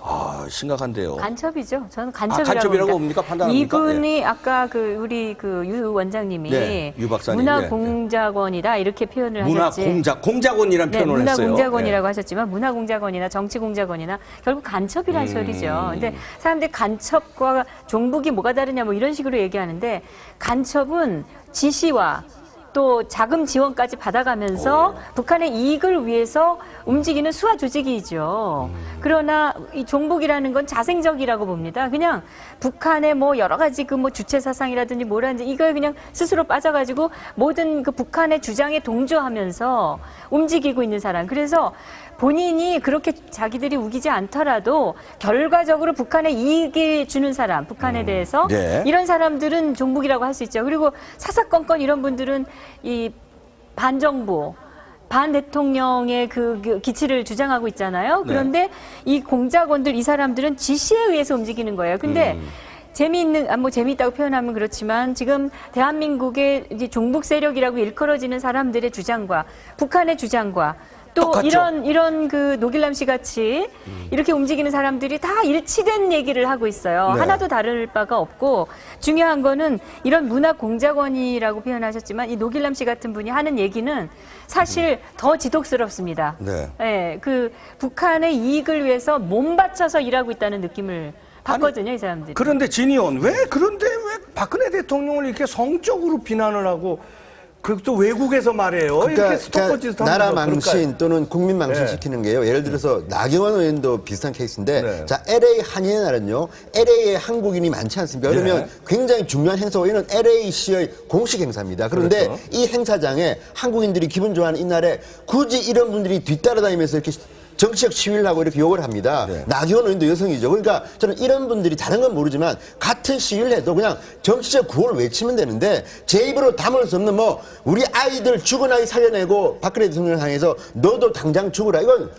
심각한데요. 간첩이죠. 저는 간첩이라고 간첩이라고 봅니다. 봅니까? 판단합니까? 이분이 아까 우리 유 원장님이 네, 유 박사님. 문화공작원이다 이렇게 표현을 하셨지. 문화공작원이라는 표현을 했어요. 문화공작원이라고 하셨지만 문화공작원이나 정치공작원이나 결국 간첩이란 소리죠. 근데 사람들이 간첩과 종북이 뭐가 다르냐 뭐 이런 식으로 얘기하는데 간첩은 지시와 또 자금 지원까지 받아가면서 북한의 이익을 위해서 움직이는 수하 조직이죠. 그러나 이 종북이라는 건 자생적이라고 봅니다. 그냥 북한의 뭐 여러 가지 그 뭐 주체 사상이라든지 뭐라든지 이거에 그냥 스스로 빠져가지고 모든 그 북한의 주장에 동조하면서 움직이고 있는 사람. 그래서 본인이 그렇게 자기들이 우기지 않더라도 결과적으로 북한에 이익을 주는 사람, 북한에 대해서 네. 이런 사람들은 종북이라고 할 수 있죠. 그리고 사사건건 이런 분들은 이 반정부, 반 대통령의 그 기치를 주장하고 있잖아요. 그런데 이 공작원들, 이 사람들은 지시에 의해서 움직이는 거예요. 근데 재미있다고 표현하면 그렇지만 지금 대한민국의 이제 종북 세력이라고 일컬어지는 사람들의 주장과 북한의 주장과 또 똑같죠. 이런 그 노길남 씨 같이 이렇게 움직이는 사람들이 다 일치된 얘기를 하고 있어요. 네. 하나도 다를 바가 없고 중요한 거는 이런 문화공작원이라고 표현하셨지만 이 노길남 씨 같은 분이 하는 얘기는 사실 더 지독스럽습니다. 네. 네, 그 북한의 이익을 위해서 몸 바쳐서 일하고 있다는 느낌을 받거든요, 이 사람들이. 그런데 진의원, 왜 박근혜 대통령을 이렇게 성적으로 비난을 하고 그리고 또 외국에서 말해요. 이렇게 스토커짓 하는 나라 거 망신 그럴까요? 또는 국민 망신 네. 시키는 게요. 예를 들어서 나경원 의원도 비슷한 케이스인데 네. 자 LA 한인의 날은요. LA에 한국인이 많지 않습니까? 그러면 네. 굉장히 중요한 행사고 이는 LA시의 공식 행사입니다. 그런데 그렇죠. 이 행사장에 한국인들이 기분 좋아하는 이날에 굳이 이런 분들이 뒤따라다니면서 이렇게 정치적 시위를 하고 이렇게 욕을 합니다. 네. 나경원 의원도 여성이죠. 그러니까 저는 이런 분들이 다른 건 모르지만 같은 시위를 해도 그냥 정치적 구호를 외치면 되는데 제 입으로 담을 수 없는 뭐 우리 아이들 죽은 아이 살려내고 박근혜 대통령을 향해서 너도 당장 죽으라. 이건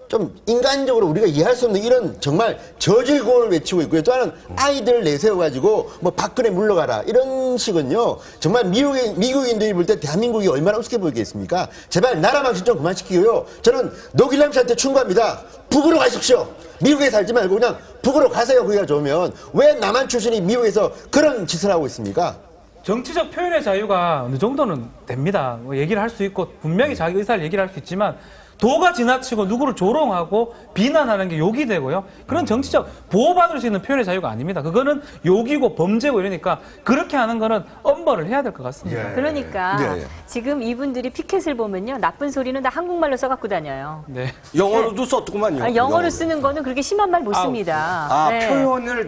좀 인간적으로 우리가 이해할 수 없는 이런 정말 저질 구호를 외치고 있고요. 또 하나는 아이들을 내세워가지고 뭐 박근혜 물러가라. 이런 식은요. 정말 미국인들이 볼 때 대한민국이 얼마나 우습게 보이겠습니까? 제발 나라 망신 좀 그만시키고요. 저는 노길남 씨한테 충고합니다. 북으로 가십시오. 미국에 살지 말고 그냥 북으로 가세요. 거기가 좋으면. 왜 남한 출신이 미국에서 그런 짓을 하고 있습니까? 정치적 표현의 자유가 어느 정도는 됩니다. 뭐 얘기를 할 수 있고 분명히 자기 의사를 얘기를 할 수 있지만 도가 지나치고 누구를 조롱하고 비난하는 게 욕이 되고요. 그런 정치적 보호받을 수 있는 표현의 자유가 아닙니다. 그거는 욕이고 범죄고 이러니까 그렇게 하는 거는 엄벌을 해야 될 것 같습니다. 그러니까 지금 이분들이 피켓을 보면요. 나쁜 소리는 다 한국말로 써갖고 다녀요. 네. 영어로도 썼더구만요. 영어로 쓰는 거는 그렇게 심한 말 못 씁니다.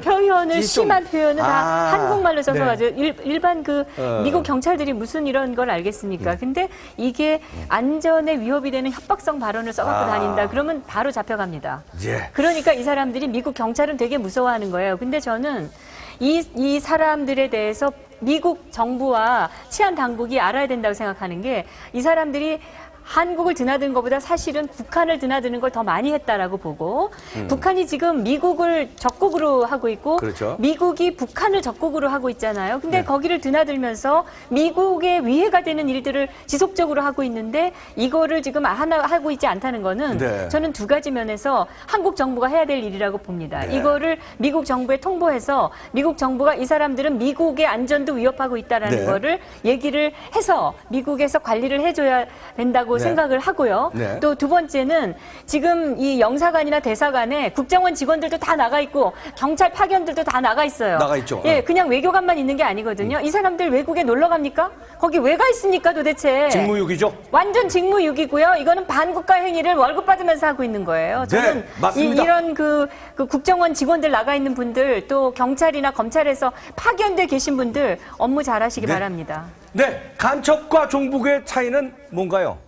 표현을 심한 표현은 다 한국말로 써서 가지고 일반 그 미국 경찰들이 무슨 이런 걸 알겠습니까? 근데 이게 안전에 위협이 되는 협박성 발언을 써갖고 다닌다. 그러면 바로 잡혀갑니다. 그러니까 이 사람들이 미국 경찰은 되게 무서워하는 거예요. 근데 저는 이 사람들에 대해서 미국 정부와 치안 당국이 알아야 된다고 생각하는 게 이 사람들이 한국을 드나드는 것보다 사실은 북한을 드나드는 걸 더 많이 했다라고 보고 북한이 지금 미국을 적국으로 하고 있고 그렇죠. 미국이 북한을 적국으로 하고 있잖아요. 근데 거기를 드나들면서 미국에 위해가 되는 일들을 지속적으로 하고 있는데 이거를 지금 하나 하고 있지 않다는 거는 저는 두 가지 면에서 한국 정부가 해야 될 일이라고 봅니다. 이거를 미국 정부에 통보해서 미국 정부가 이 사람들은 미국의 안전도 위협하고 있다라는 거를 얘기를 해서 미국에서 관리를 해줘야 된다고 생각을 하고요. 또 두 번째는 지금 이 영사관이나 대사관에 국정원 직원들도 다 나가 있고 경찰 파견들도 다 나가 있어요. 나가 있죠. 예, 그냥 외교관만 있는 게 아니거든요. 이 사람들 외국에 놀러 갑니까? 거기 왜 가 있습니까 도대체? 직무유기죠. 완전 직무유기고요. 이거는 반국가 행위를 월급 받으면서 하고 있는 거예요. 저는 맞습니다. 이런 그 국정원 직원들 나가 있는 분들 또 경찰이나 검찰에서 파견돼 계신 분들 업무 잘하시기 바랍니다. 네, 간첩과 종북의 차이는 뭔가요?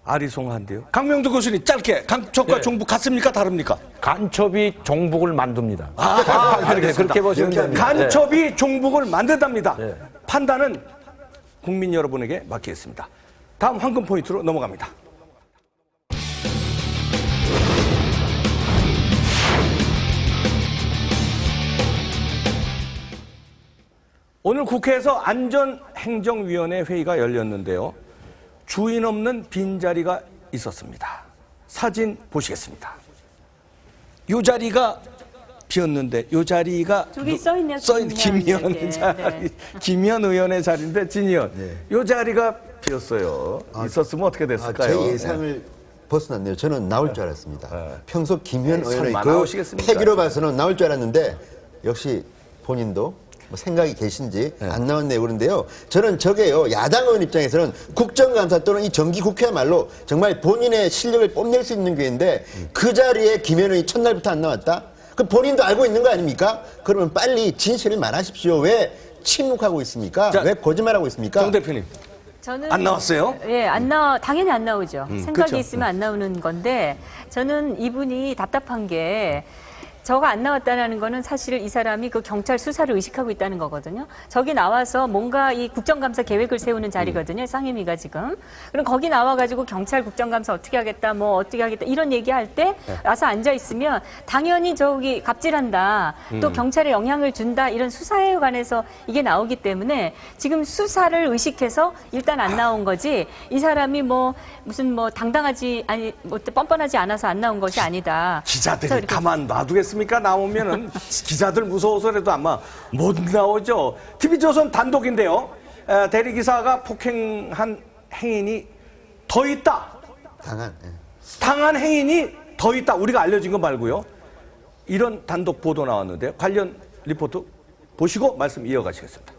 아리송한데요. 강명두 교수님 짧게 간첩과 종북 같습니까? 다릅니까? 간첩이 종북을 만듭니다. 알겠습니다. 그렇게 보시면 됩니다. 간첩이 종북을 만든답니다. 판단은 국민 여러분에게 맡기겠습니다. 다음 황금 포인트로 넘어갑니다. 오늘 국회에서 안전행정위원회 회의가 열렸는데요. 주인 없는 빈자리가 있었습니다. 사진 보시겠습니다. 이 자리가 비었는데 이 자리가 저기 써있네요. 김의원의 자리, 김의원 의원의 자리인데 진 의원, 이 자리가 비었어요. 있었으면 어떻게 됐을까요? 제 예상을 벗어났네요. 저는 나올 줄 알았습니다. 평소 김의원 의원의 설마 그 나오시겠습니까? 패기로 봐서는 나올 줄 알았는데 역시 본인도 뭐 생각이 계신지 안 나왔네요. 그런데요. 저는 저게요. 야당 의원 입장에서는 국정감사 또는 이 정기국회야말로 정말 본인의 실력을 뽐낼 수 있는 기회인데 그 자리에 김 의원이 첫날부터 안 나왔다? 그 본인도 알고 있는 거 아닙니까? 그러면 빨리 진실을 말하십시오. 왜 침묵하고 있습니까? 자, 왜 거짓말하고 있습니까? 정 대표님. 저는 안 나왔어요? 예, 당연히 안 나오죠. 생각이 그렇죠. 있으면 안 나오는 건데 저는 이분이 답답한 게 저가 안 나왔다는 거는 사실 이 사람이 그 경찰 수사를 의식하고 있다는 거거든요. 저기 나와서 뭔가 이 국정감사 계획을 세우는 자리거든요. 상임위가 지금. 그럼 거기 나와가지고 경찰 국정감사 어떻게 하겠다, 뭐 어떻게 하겠다 이런 얘기할 때 와서 앉아 있으면 당연히 저기 갑질한다, 또 경찰에 영향을 준다 이런 수사에 관해서 이게 나오기 때문에 지금 수사를 의식해서 일단 안 나온 거지. 이 사람이 뭐 무슨 뭐 당당하지 아니 뭐 뻔뻔하지 않아서 안 나온 것이 아니다. 기자들이 가만 놔두겠습니까? 나오면은 기자들 무서워서라도 아마 못 나오죠. TV조선 단독인데요. 대리기사가 폭행한 행인이 더 있다. 당한 행인이 더 있다. 우리가 알려진 거 말고요. 이런 단독 보도 나왔는데요. 관련 리포트 보시고 말씀 이어가시겠습니다.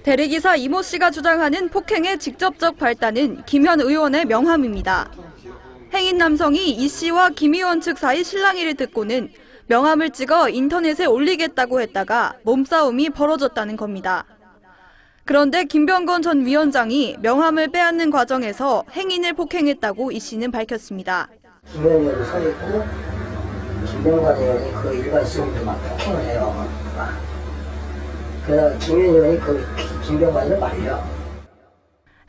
대리기사 이모 씨가 주장하는 폭행의 직접적 발단은 김현 의원의 명함입니다. 행인 남성이 이 씨와 김 의원 측 사이 실랑이를 듣고는 명함을 찍어 인터넷에 올리겠다고 했다가 몸싸움이 벌어졌다는 겁니다. 그런데 김병건 전 위원장이 명함을 빼앗는 과정에서 행인을 폭행했다고 이 씨는 밝혔습니다. 김 의원이 서 있고 김병건 의원이 그 일반 시민들 막 폭행을 해요. 그래서 김 의원이 그 김병건을 말려.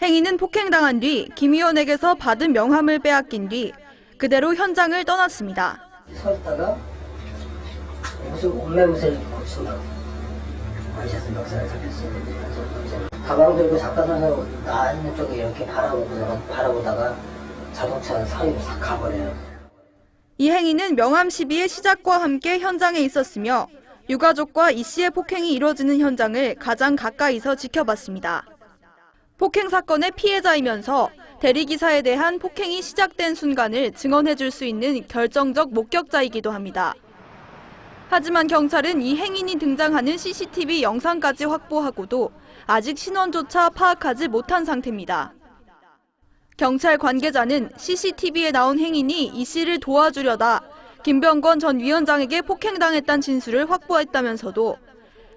행인은 폭행당한 뒤 김 의원에게서 받은 명함을 빼앗긴 뒤 그대로 현장을 떠났습니다. 서 있다가 무슨 옷매무새를 입고 친다고 와이셔츠 멱살을 잡혔어요. 가방 들고 잠깐 서서 나 있는 쪽에 이렇게 바라보다가 자동차 사이로 싹 가버려요. 이 행위는 명함 시비의 시작과 함께 현장에 있었으며 유가족과 이 씨의 폭행이 이뤄지는 현장을 가장 가까이서 지켜봤습니다. 폭행 사건의 피해자이면서 대리기사에 대한 폭행이 시작된 순간을 증언해줄 수 있는 결정적 목격자이기도 합니다. 하지만 경찰은 이 행인이 등장하는 CCTV 영상까지 확보하고도 아직 신원조차 파악하지 못한 상태입니다. 경찰 관계자는 CCTV에 나온 행인이 이 씨를 도와주려다 김병건 전 위원장에게 폭행당했다는 진술을 확보했다면서도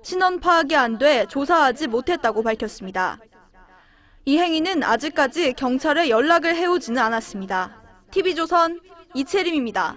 신원 파악이 안 돼 조사하지 못했다고 밝혔습니다. 이 행위는 아직까지 경찰에 연락을 해오지는 않았습니다. TV조선 이채림입니다.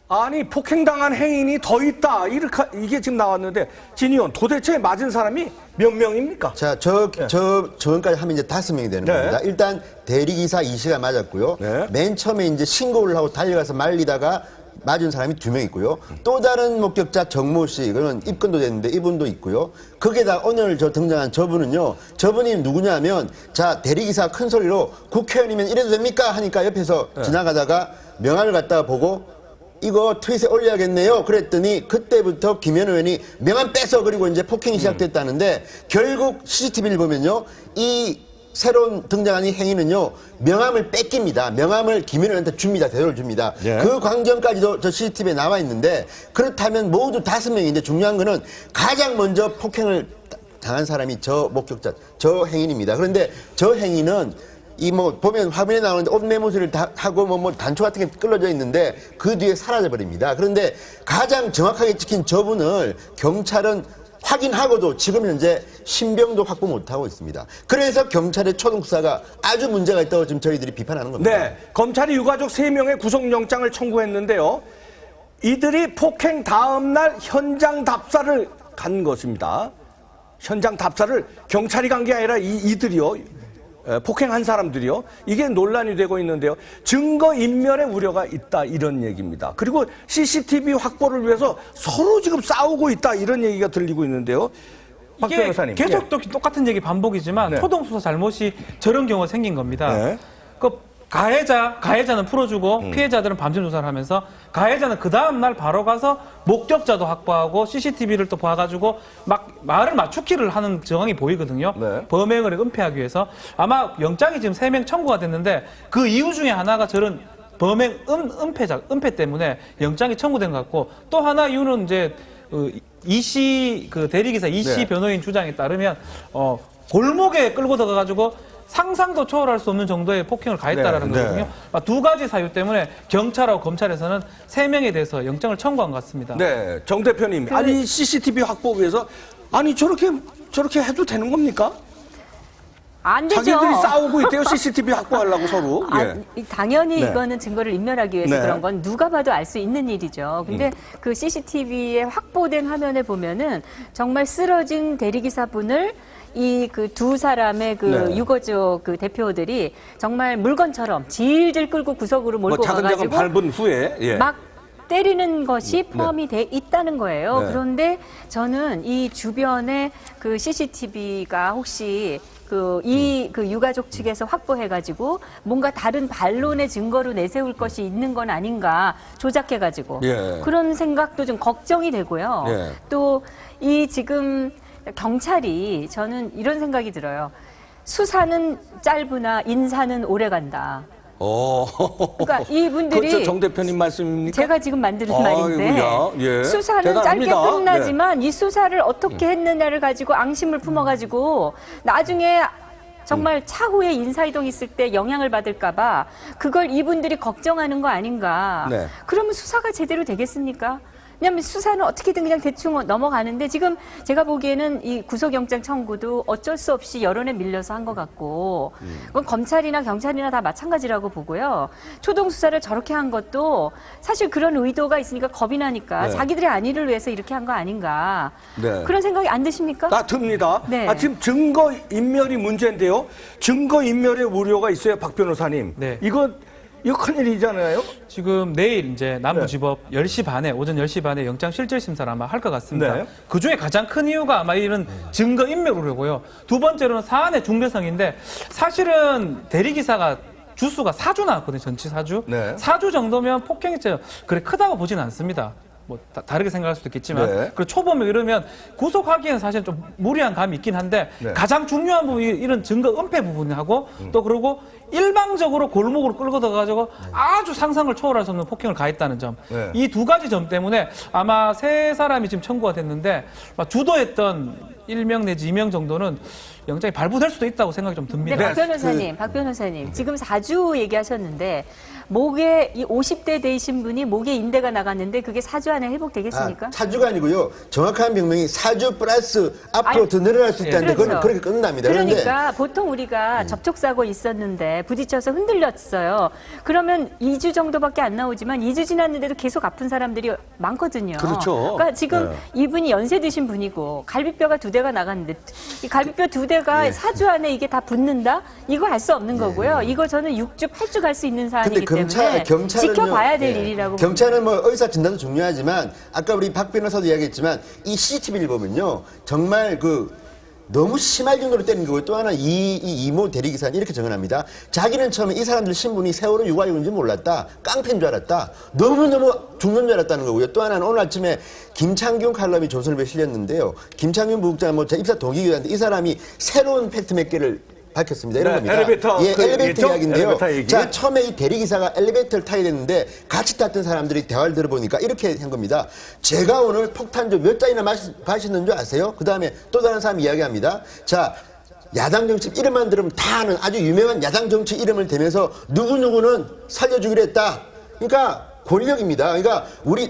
아니 폭행당한 행인이 더 있다 이게 지금 나왔는데 진 의원 도대체 맞은 사람이 몇 명입니까? 자, 저건까지 하면 이제 5명이 되는 겁니다. 일단 대리기사 이 씨가 맞았고요. 맨 처음에 이제 신고를 하고 달려가서 말리다가 맞은 사람이 2명 있고요. 또 다른 목격자 정모 씨, 그는 입건도 됐는데 이분도 있고요. 거기에다 오늘 등장한 저분은요. 저분이 누구냐면 자, 대리기사 큰 소리로 국회의원이면 이래도 됩니까? 하니까 옆에서 지나가다가 명함을 갖다가 보고 이거 트윗에 올려야겠네요. 그랬더니 그때부터 김현 의원이 명함 빼서 그리고 이제 폭행이 시작됐다는데 결국 CCTV를 보면요. 이 새로운 등장한 이 행위는요. 명함을 뺏깁니다. 명함을 김현 의원한테 줍니다. 대도를 줍니다. 그 광경까지도 저 CCTV에 나와 있는데 그렇다면 모두 5명인데 중요한 거는 가장 먼저 폭행을 당한 사람이 저 목격자, 저 행인입니다. 그런데 저 행인은 보면 화면에 나오는데 옷 매무새를 다 하고 단초 같은 게 끌어져 있는데 그 뒤에 사라져 버립니다. 그런데 가장 정확하게 찍힌 저분을 경찰은 확인하고도 지금 현재 신병도 확보 못하고 있습니다. 그래서 경찰의 초동 수사가 아주 문제가 있다고 지금 저희들이 비판하는 겁니다. 네, 검찰이 유가족 3명의 구속영장을 청구했는데요. 이들이 폭행 다음 날 현장 답사를 간 것입니다. 현장 답사를 경찰이 간 게 아니라 이들이요. 폭행한 사람들이요. 이게 논란이 되고 있는데요. 증거인멸의 우려가 있다 이런 얘기입니다. 그리고 CCTV 확보를 위해서 서로 지금 싸우고 있다 이런 얘기가 들리고 있는데요. 박 이게 변호사님. 계속 똑같은 얘기 반복이지만 초동수사 잘못이 저런 경우가 생긴 겁니다. 가해자는 풀어주고 피해자들은 밤샘 조사를 하면서 가해자는 그 다음날 바로 가서 목격자도 확보하고 CCTV를 또 봐가지고 막 말을 맞추기를 하는 정황이 보이거든요. 범행을 은폐하기 위해서. 아마 영장이 지금 3명 청구가 됐는데 그 이유 중에 하나가 저런 범행 은폐 때문에 영장이 청구된 것 같고 또 하나 이유는 이제 이씨 대리기사 이씨 변호인 주장에 따르면 골목에 끌고 들어가가지고 상상도 초월할 수 없는 정도의 폭행을 가했다라는 거거든요. 2가지 사유 때문에 경찰하고 검찰에서는 3명에 대해서 영장을 청구한 것 같습니다. 네, 정 대표님. 아니 CCTV 확보 위해서 아니 저렇게 해도 되는 겁니까? 안 되죠. 자기들이 싸우고 있대요. CCTV 확보하려고 서로. 당연히 이거는 증거를 인멸하기 위해서 그런 건 누가 봐도 알 수 있는 일이죠. 근데 그 CCTV에 확보된 화면에 보면은 정말 쓰러진 대리기사분을 이 그 2사람의 유거족 대표들이 정말 물건처럼 질질 끌고 구석으로 몰고 가가지고 밟은 후에 막 때리는 것이 포함이 돼 있다는 거예요. 그런데 저는 이 주변에 그 CCTV가 혹시 유가족 측에서 확보해가지고 뭔가 다른 반론의 증거로 내세울 것이 있는 건 아닌가 조작해가지고 그런 생각도 좀 걱정이 되고요. 또 이 지금 경찰이 저는 이런 생각이 들어요. 수사는 짧으나 인사는 오래 간다. 그러니까 이분들이 그렇죠, 정 대표님 말씀입니까? 제가 지금 만드는 말인데 수사는 대단합니다. 짧게 끝나지만 이 수사를 어떻게 했느냐를 가지고 앙심을 품어가지고 나중에 정말 차후에 인사이동 있을 때 영향을 받을까봐 그걸 이분들이 걱정하는 거 아닌가. 그러면 수사가 제대로 되겠습니까? 왜냐하면 수사는 어떻게든 그냥 대충 넘어가는데 지금 제가 보기에는 이 구속영장 청구도 어쩔 수 없이 여론에 밀려서 한 것 같고 그건 검찰이나 경찰이나 다 마찬가지라고 보고요. 초동수사를 저렇게 한 것도 사실 그런 의도가 있으니까 겁이 나니까 자기들의 안위를 위해서 이렇게 한 거 아닌가. 그런 생각이 안 드십니까? 듭니다. 지금 증거인멸이 문제인데요. 증거인멸의 우려가 있어요. 박 변호사님. 이거 큰일이잖아요. 지금 내일 이제 남부지법 10시 반에 오전 10시 반에 영장 실질 심사를 아마 할 것 같습니다. 그 중에 가장 큰 이유가 아마 이런 증거 인멸 우려고요. 2번째로는 사안의 중대성인데 사실은 대리기사가 주수가 4주 나왔거든요. 전치 4주. 4주 정도면 폭행이 그래 크다고 보지는 않습니다. 다르게 생각할 수도 있겠지만 그리고 초범이 이러면 구속하기에는 사실 좀 무리한 감이 있긴 한데 가장 중요한 부분이 이런 증거 은폐 부분하고 또 그리고 일방적으로 골목으로 끌고 들어가지고 아주 상상을 초월할 수 없는 폭행을 가했다는 점. 이 2가지 점 때문에 아마 3사람이 지금 청구가 됐는데 주도했던 1명 내지 2명 정도는 영장이 발부될 수도 있다고 생각이 좀 듭니다. 네, 박 변호사님, 지금 4주 얘기하셨는데 목에 이 50대 되신 분이 목에 인대가 나갔는데 그게 4주 안에 회복되겠습니까? 4주가 아니고요. 정확한 병명이 4주 플러스 앞으로 더 늘어날 수 있다는데 그렇죠. 그건 그렇게 끝납니다. 그러니까 보통 우리가 접촉사고 있었는데 부딪혀서 흔들렸어요. 그러면 2주 정도밖에 안 나오지만 2주 지났는데도 계속 아픈 사람들이 많거든요. 그렇죠. 그러니까 지금 이분이 연세 드신 분이고 갈비뼈가 2대가 나갔는데 이 갈비뼈 2대가 4주 안에 이게 다 붙는다? 이거 알 수 없는 거고요. 이거 저는 6주, 8주 갈 수 있는 사안이기 때문에 지켜봐야 될 일이라고 경찰은 뭐 의사 진단도 중요하지만 아까 우리 박 변호사도 이야기했지만 이 CCTV를 보면요. 정말 너무 심할 정도로 때린 거고요. 또 하나 이 이모 대리기사는 이렇게 정언합니다. 자기는 처음에 이 사람들 신분이 세월호 유가족인지 몰랐다. 깡패인 줄 알았다. 너무너무 죽는 줄 알았다는 거고요. 또 하나는 오늘 아침에 김창균 칼럼이 조선일보에 실렸는데요. 김창균 부국장은 제 입사 동기이기도 한데 이 사람이 새로운 팩트 몇 개를 밝혔습니다. 이런 겁니다. 엘리베이터 엘리베이터 이야기인데요. 엘리베이터 얘기. 자, 처음에 이 대리기사가 엘리베이터를 타야 되는데 같이 탔던 사람들이 대화를 들어보니까 이렇게 한 겁니다. 제가 오늘 폭탄주 몇 잔이나 마셨는 줄 아세요? 그 다음에 또 다른 사람이 이야기합니다. 자, 야당 정치 이름만 들으면 다 아는 아주 유명한 야당 정치 이름을 대면서 누구누구는 살려주기로 했다. 그러니까 권력입니다. 그러니까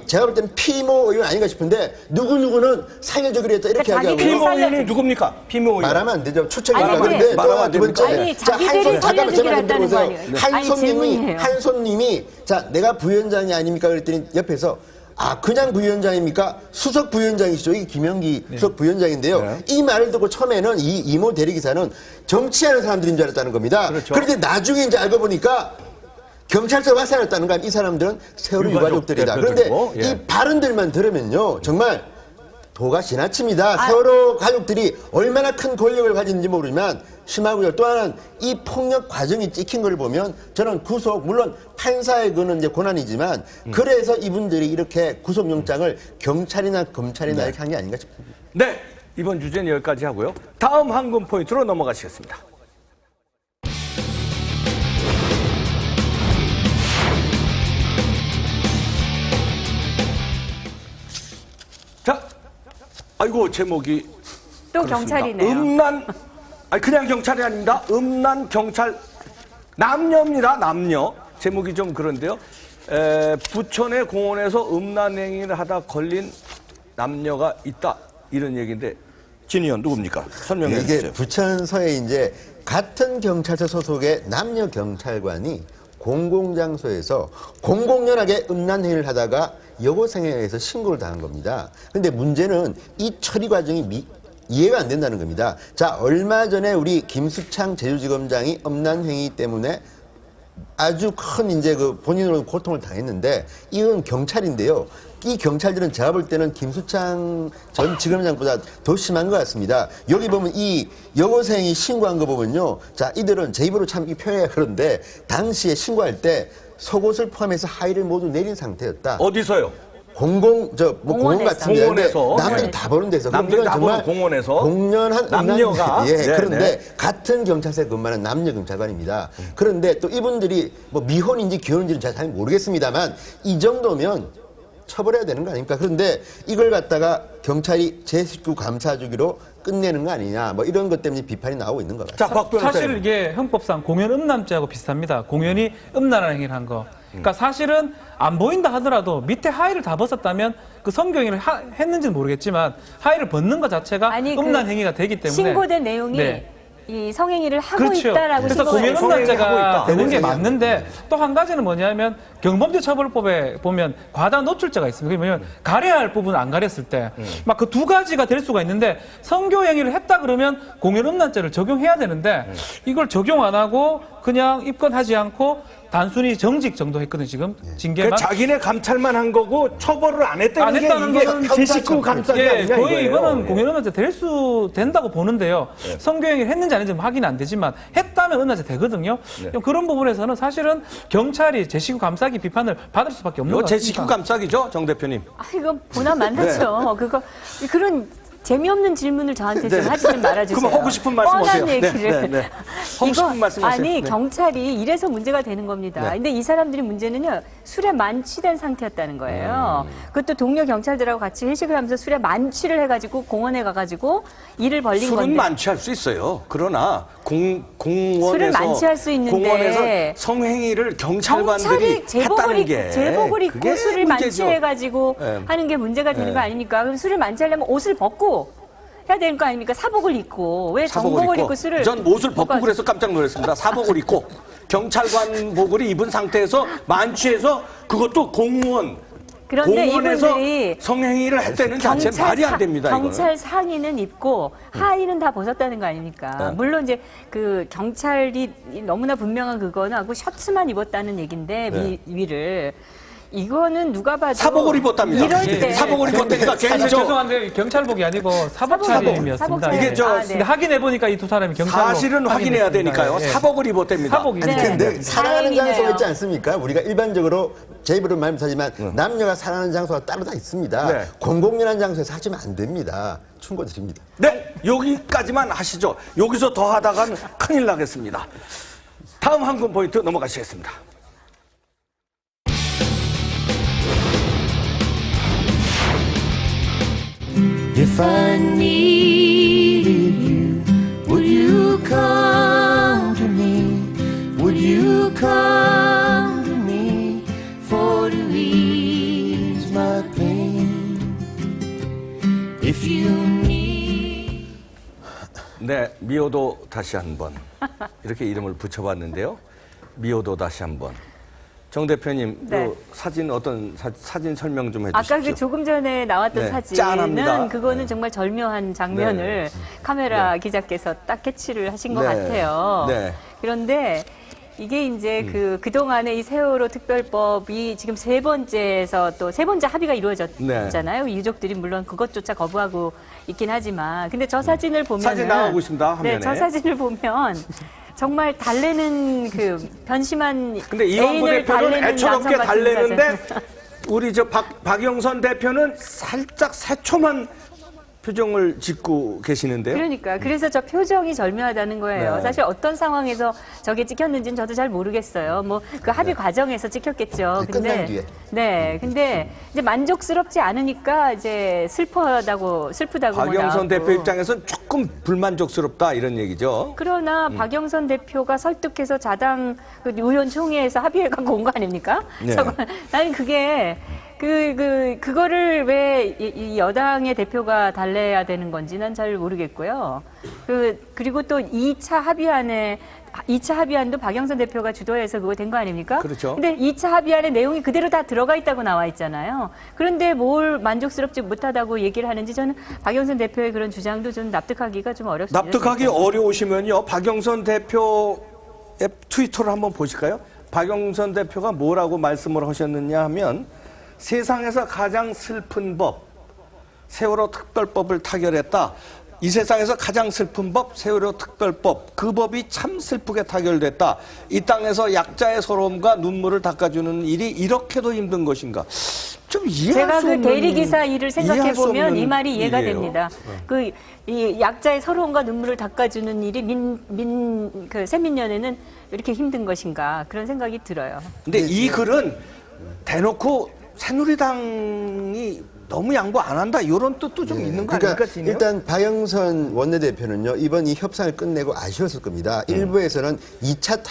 제가 볼 때는 피모 의원 아닌가 싶은데 누구누구는 살려주기로 했다 이렇게 그러니까 이야기하고 피모 의원이 누굽니까? 피모 의원. 말하면 안 되죠. 추측이니까. 아니, 그런데 말하면 또 안 두 번째. 아니, 자기들이 살려주기로 했다는 거 아니에요? 아니, 질문이에요. 한 손님이 자, 내가 부위원장이 아닙니까? 그랬더니 옆에서 그냥 부위원장입니까? 수석 부위원장이시죠. 이게 김영기 수석 부위원장인데요. 이 말을 듣고 처음에는 이 이모 대리기사는 정치하는 사람들인 줄 알았다는 겁니다. 그렇죠. 그런데 나중에 이제 알고 보니까 경찰서 와서 알았다는 건 이 사람들은 세월호 유가족들이다. 그런데 이 발언들만 들으면요. 정말 도가 지나칩니다. 세월호 가족들이 얼마나 큰 권력을 가지는지 모르지만 심하고요. 또 하나는 이 폭력 과정이 찍힌 걸 보면 저는 구속, 물론 판사의 그는 이제 권한이지만 그래서 이분들이 이렇게 구속영장을 경찰이나 검찰이나 이렇게 한 게 아닌가 싶습니다. 네, 이번 주제는 여기까지 하고요. 다음 황금 포인트로 넘어가시겠습니다. 자, 아이고 제목이 또 그렇습니다. 경찰이네요. 그냥 경찰이 아닙니다. 음란 경찰 남녀입니다. 남녀. 제목이 좀 그런데요. 부천의 공원에서 음란 행위를 하다 걸린 남녀가 있다. 이런 얘기인데 진 의원 누굽니까? 설명해 주세요. 이게 부천서에 이제 같은 경찰서 소속의 남녀 경찰관이 공공장소에서 공공연하게 음란 행위를 하다가 여고생에 의해서 신고를 당한 겁니다. 근데 문제는 이 처리 과정이 이해가 안 된다는 겁니다. 자, 얼마 전에 우리 김수창 제주지검장이 음란 행위 때문에 아주 큰 이제 본인으로 고통을 당했는데 이건 경찰인데요. 이 경찰들은 제가 볼 때는 김수창 전 지검장보다 더 심한 것 같습니다. 여기 보면 이 여고생이 신고한 거 보면요. 자, 이들은 제 입으로 참 표현해야 그런데 당시에 신고할 때 속옷을 포함해서 하의를 모두 내린 상태였다. 어디서요? 공원 같은 데인데 남들이 다 보는 데서. 남들이 다 보는 공원에서 공연한 남녀가 그런데 같은 경찰서에 근무하는 남녀 경찰관입니다. 그런데 또 이분들이 미혼인지 기혼인지는 잘 모르겠습니다만 이 정도면 처벌해야 되는 거 아닙니까? 그런데 이걸 갖다가 경찰이 제 식구 감사주기로 끝내는 거 아니냐, 이런 것 때문에 비판이 나오고 있는 것 같습니다. 사실 이게 형법상 공연 음란죄하고 비슷합니다. 공연이 음란한 행위를 한 거. 그러니까 사실은 안 보인다 하더라도 밑에 하의를 다 벗었다면 그 성경위를 했는지는 모르겠지만 하의를 벗는 것 자체가 음란 행위가 되기 때문에 신고된 내용이 이 성행위를 하고 그렇죠. 있다라고 그래서 공연 음란죄가 되는 게 맞는데 또 한 가지는 뭐냐면 경범죄 처벌법에 보면 과다 노출죄가 있습니다. 그게 뭐냐면 가려야 할 부분을 안 가렸을 때 막 그 두 가지가 될 수가 있는데 성교 행위를 했다 그러면 공연 음란죄를 적용해야 되는데 이걸 적용 안 하고 그냥 입건하지 않고 단순히 정직 정도 했거든 지금 징계만. 자기네 감찰만 한 거고 처벌을 안 했다는 게 거는 제 식구 감찰이 아니냐 거의 이거예요. 이거는 공연 음란죄 된다고 보는데요. 성교 행위를 했는지 아닌지 확인 안 되지만 했다면 음란죄 되거든요. 그런 부분에서는 사실은 경찰이 제 식구 감싸기 비판을 받을 수밖에 없는 것 같습니다. 제 식구 감싸기죠, 정 대표님. 이건 보나 만나죠. 그런 재미없는 질문을 저한테 좀 하지 좀 말아주세요. 그럼 하고 싶은 말씀 뻔한 하세요. 얘기를. 하고 싶은 말씀 하세요. 아니 네. 경찰이 이래서 문제가 되는 겁니다. 근데 이 사람들이 문제는요. 술에 만취된 상태였다는 거예요. 그것도 동료 경찰들하고 같이 회식을 하면서 술에 만취를 해가지고 공원에 가가지고 일을 벌린 술은 건데. 만취할 수 있어요. 그러나 공원에서 술을 만취할 수 있는데 공원에서 성행위를 경찰관들이 했다는 게 제복을 입고 그게 술을 문제죠. 만취해가지고 네. 하는 게 문제가 되는 거 아닙니까? 그럼 술을 만취하려면 옷을 벗고 해야 되는 거 아닙니까? 사복을 입고 왜 정복을 입고 술을? 전 옷을 벗고 그래서 깜짝 놀랐습니다. 사복을 입고 경찰관복을 입은 상태에서 만취해서 그것도 그런데 공원에서 이분들이 성행위를 했다는 자체 말이 안 됩니다. 경찰 상의는 입고 하의는 다 벗었다는 거 아닙니까? 물론 이제 그 경찰이 너무나 분명한 그거는 하고 셔츠만 입었다는 얘기인데 위를. 이거는 누가 봐도 사복을 입었답니다. 이럴 때 사복을 입었다니까 죄송한데 경찰복이 아니고 사복 차림이었습니다. 이게 근데 확인해 보니까 이 두 사람이 경찰복 사실은 확인해야 되니까요. 예. 사복을 입었답니다. 사복이 아니 근데 사랑하는 다행이네요. 장소가 있지 않습니까? 우리가 일반적으로 제 입으로 말 못하지만 남녀가 사랑하는 장소가 따로 다 있습니다. 네. 공공연한 장소에서 하시면 안 됩니다. 충고드립니다. 네, 여기까지만 하시죠. 여기서 더 하다간 큰일 나겠습니다. 다음 한군 포인트 넘어가시겠습니다. If I needed you, would you come to me? Would you come to me for to ease my pain? If you need. 네, 미호도 다시 한번 이렇게 이름을 붙여봤는데요. 미호도 다시 한번. 정 대표님, 네. 그 사진 어떤 사진 설명 좀 해주십시오. 아까 그 조금 전에 나왔던 네, 사진은 짠합니다. 그거는 네. 정말 절묘한 장면을 카메라 기자께서 딱 캐치를 하신 것 네. 같아요. 네. 그런데 이게 이제 그동안의 이 세월호 특별법이 지금 세 번째에서 또 세 번째 합의가 이루어졌잖아요. 유족들이 물론 그것조차 거부하고 있긴 하지만. 근데 저 사진을 보면. 사진 나가고 있습니다, 화면에. 네, 저 사진을 보면 정말 달래는 그 변심한 근데 이완구 애인을 대표는 달래는 애처롭게 남성 같은 달래는데 사진. 우리 저 박영선 대표는 살짝 새초만 표정을 짓고 계시는데요. 그러니까 그래서 저 표정이 절묘하다는 거예요. 네. 사실 어떤 상황에서 저게 찍혔는지는 저도 잘 모르겠어요. 뭐 그 합의 과정에서 찍혔겠죠. 네, 끝난 뒤에. 네, 근데 이제 만족스럽지 않으니까 이제 슬프다고 박영선 나오고. 대표 입장에서는 조금 불만족스럽다 이런 얘기죠. 그러나 박영선 대표가 설득해서 자당 그 의원총회에서 합의해 갖고 온 거 아닙니까? 네. 나는 그게 그거를 왜 이 여당의 대표가 달래야 되는 건지 난 잘 모르겠고요. 그리고 또 2차 합의안도 박영선 대표가 주도해서 그거 된 거 아닙니까? 그렇죠. 근데 2차 합의안의 내용이 그대로 다 들어가 있다고 나와 있잖아요. 그런데 뭘 만족스럽지 못하다고 얘기를 하는지 저는 박영선 대표의 그런 주장도 좀 납득하기가 좀 어렵습니다. 납득하기 어려우시면요. 박영선 대표의 트위터를 한번 보실까요? 박영선 대표가 뭐라고 말씀을 하셨느냐 하면 세상에서 가장 슬픈 법, 세월호 특별법을 타결했다. 이 세상에서 가장 슬픈 법, 세월호 특별법. 그 법이 참 슬프게 타결됐다. 이 땅에서 약자의 서러움과 눈물을 닦아주는 일이 이렇게도 힘든 것인가. 좀 이해할 제가 수 그 없는, 대리기사 일을 생각해 이해할 수 보면 없는 이 말이 이해가 일이에요. 됩니다. 이 약자의 서러움과 눈물을 닦아주는 일이 그 새민년에는 이렇게 힘든 것인가 그런 생각이 들어요. 근데 이 글은 대놓고 새누리당이 너무 양보 안 한다 이런 뜻도 좀 있는 거 아닙니까? 진이요? 일단 박영선 원내대표는요 이번 이 협상을 끝내고 아쉬웠을 겁니다. 일부에서는 2차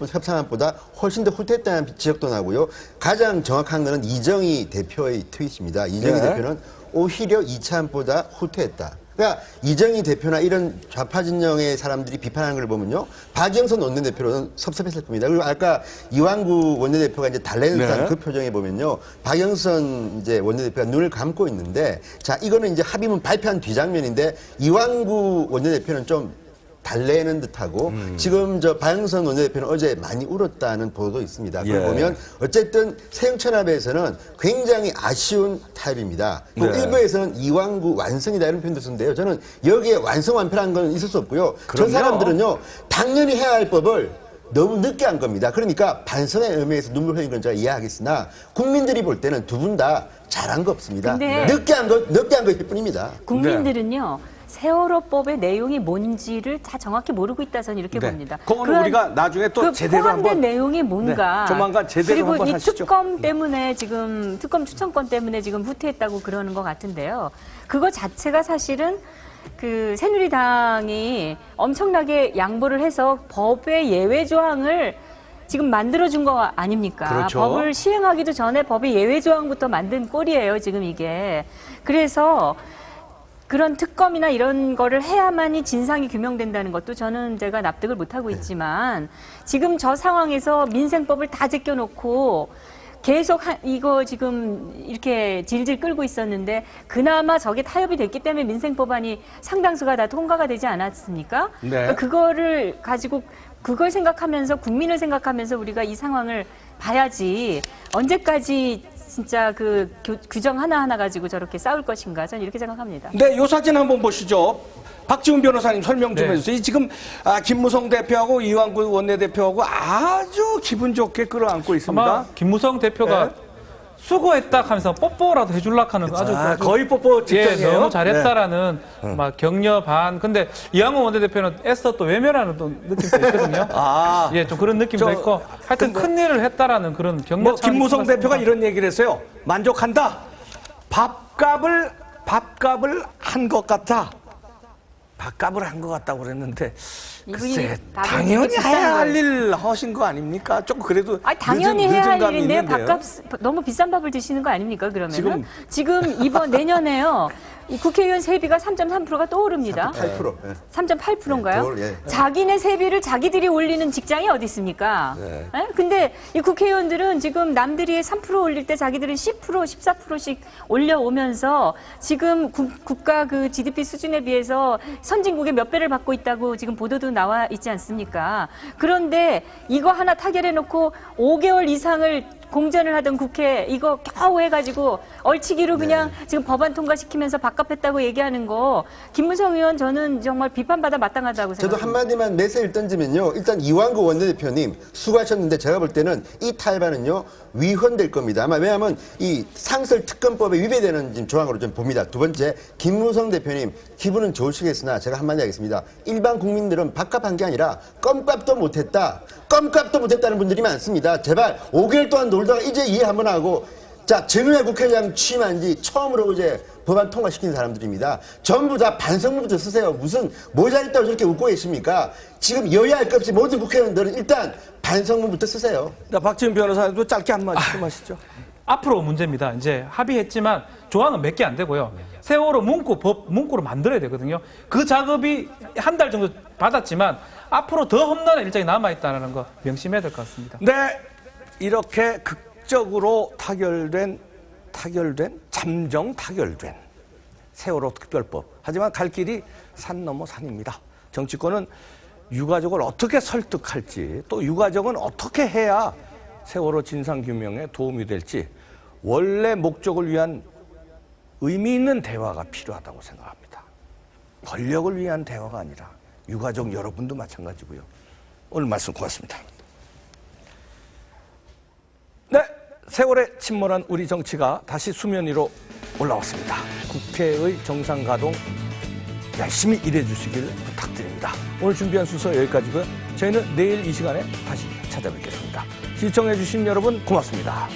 협상안보다 훨씬 더 후퇴했다는 지적도 나고요. 가장 정확한 것은 이정희 대표의 트윗입니다. 이정희 대표는 오히려 2차안보다 후퇴했다. 그러니까 이정희 대표나 이런 좌파 진영의 사람들이 비판하는 걸 보면요. 박영선 원내대표는 섭섭했을 겁니다. 그리고 아까 이완구 원내대표가 이제 달래는 듯한 그 표정에 보면요. 박영선 이제 원내대표가 눈을 감고 있는데 자, 이거는 이제 합의문 발표한 뒤장면인데 이완구 원내대표는 좀 달래는 듯하고 지금 저 박영선 원내대표는 어제 많이 울었다는 보도도 있습니다. 그걸 보면 어쨌든 새정치연합에서는 굉장히 아쉬운 타입입니다. 또 일부에서는 이완구 완성이다 이런 표현도 쓰는데요. 저는 여기에 완성 완패라는 건 있을 수 없고요. 저 사람들은요 당연히 해야 할 법을 너무 늦게 한 겁니다. 그러니까 반성의 의미에서 눈물 흘린 건 제가 이해하겠으나 국민들이 볼 때는 두 분 다 잘한 거 없습니다. 늦게 한 것일 뿐입니다. 국민들은요. 세월호법의 내용이 뭔지를 다 정확히 모르고 있다 저는 이렇게 봅니다. 그건 우리가 나중에 또 제대로 포함된 한번 내용이 뭔가. 조만간 제대로 그리고 한번 이 하시죠. 특검 때문에 지금 특검 추천권 때문에 지금 후퇴했다고 그러는 것 같은데요. 그거 자체가 사실은 그 새누리당이 엄청나게 양보를 해서 법의 예외 조항을 지금 만들어준 거 아닙니까? 그렇죠. 법을 시행하기도 전에 법의 예외 조항부터 만든 꼴이에요, 지금 이게. 그래서 그런 특검이나 이런 거를 해야만이 진상이 규명된다는 것도 저는 제가 납득을 못하고 있지만 지금 저 상황에서 민생법을 다 제껴놓고 계속 이거 지금 이렇게 질질 끌고 있었는데 그나마 저게 타협이 됐기 때문에 민생법안이 상당수가 다 통과가 되지 않았습니까? 네. 그러니까 그거를 가지고 그걸 생각하면서 국민을 생각하면서 우리가 이 상황을 봐야지 언제까지 진짜 그 규정 하나하나 가지고 저렇게 싸울 것인가 저는 이렇게 생각합니다. 네, 요 사진 한번 보시죠. 박지훈 변호사님 설명 좀 해주세요. 지금 김무성 대표하고 이완구 원내대표하고 아주 기분 좋게 끌어안고 있습니다. 아마 김무성 대표가 수고했다 하면서 뽀뽀라도 해줄라 하는 아주 거의 뽀뽀 직전이에요. 너무 잘했다라는 막 격려 반. 근데 이완구 원내대표는 애써 또 외면하는 또 느낌도 있거든요. 좀 그런 느낌도 있고 하여튼 큰 일을 했다라는 그런 격려. 김무성 대표가 이런 얘기를 했어요. 만족한다. 밥값을 한 것 같다. 밥값을 한 것 같다고 그랬는데 글쎄 당연히 해야 할 일 하신 거 아닙니까? 조금 그래도 당연히 해야 할 감이 일인데 있는데요. 밥값 너무 비싼 밥을 드시는 거 아닙니까? 그러면은 지금 이번 내년에요. 이 국회의원 세비가 3.3%가 또 오릅니다. 8%. 3.8%인가요? 네, 자기네 세비를 자기들이 올리는 직장이 어디 있습니까? 근데 이 국회의원들은 지금 남들이 3% 올릴 때 자기들은 10%, 14%씩 올려오면서 지금 국가 그 GDP 수준에 비해서 선진국의 몇 배를 받고 있다고 지금 보도도 나와 있지 않습니까? 그런데 이거 하나 타결해놓고 5개월 이상을 공전을 하던 국회 이거 겨우 해가지고 얼치기로 그냥 지금 법안 통과시키면서 밥값했다고 얘기하는 거 김무성 의원 저는 정말 비판받아 마땅하다고 생각합니다. 저도 한마디만 메시지를 던지면요. 일단 이완구 원내대표님 수고하셨는데 제가 볼 때는 이 탈반은요. 위헌될 겁니다. 아마 왜냐하면 이 상설 특검법에 위배되는 지금 조항으로 좀 봅니다. 두 번째 김무성 대표님 기분은 좋으시겠으나 제가 한마디 하겠습니다. 일반 국민들은 밥값한 게 아니라 껌값도 못했다. 껌값도 못했다는 분들이 많습니다. 제발 5개월 동안 놀다가 이제 이해 한번 하고 자 정의회 국회의장 취임한 지 처음으로 이제 법안 통과시킨 사람들입니다. 전부 다 반성문부터 쓰세요. 무슨 모자랐다고 저렇게 웃고 계십니까? 지금 여야 할 것 없이 모든 국회의원들은 일단 반성문부터 쓰세요. 박지훈 변호사님도 짧게 한 마디 좀 하시죠. 앞으로 문제입니다. 이제 합의했지만 조항은 몇 개 안 되고요. 세월호 문구로 만들어야 되거든요. 그 작업이 한 달 정도 받았지만 앞으로 더 험난한 일정이 남아있다는 거 명심해야 될 것 같습니다. 네, 이렇게 극적으로 잠정 타결된 세월호 특별법. 하지만 갈 길이 산 넘어 산입니다. 정치권은 유가족을 어떻게 설득할지 또 유가족은 어떻게 해야 세월호 진상규명에 도움이 될지 원래 목적을 위한 의미 있는 대화가 필요하다고 생각합니다. 권력을 위한 대화가 아니라 유가족 여러분도 마찬가지고요. 오늘 말씀 고맙습니다. 네, 세월에 침몰한 우리 정치가 다시 수면 위로 올라왔습니다. 국회의 정상 가동 열심히 일해 주시길 부탁드립니다. 오늘 준비한 순서 여기까지고요. 저희는 내일 이 시간에 다시 찾아뵙겠습니다. 시청해 주신 여러분 고맙습니다.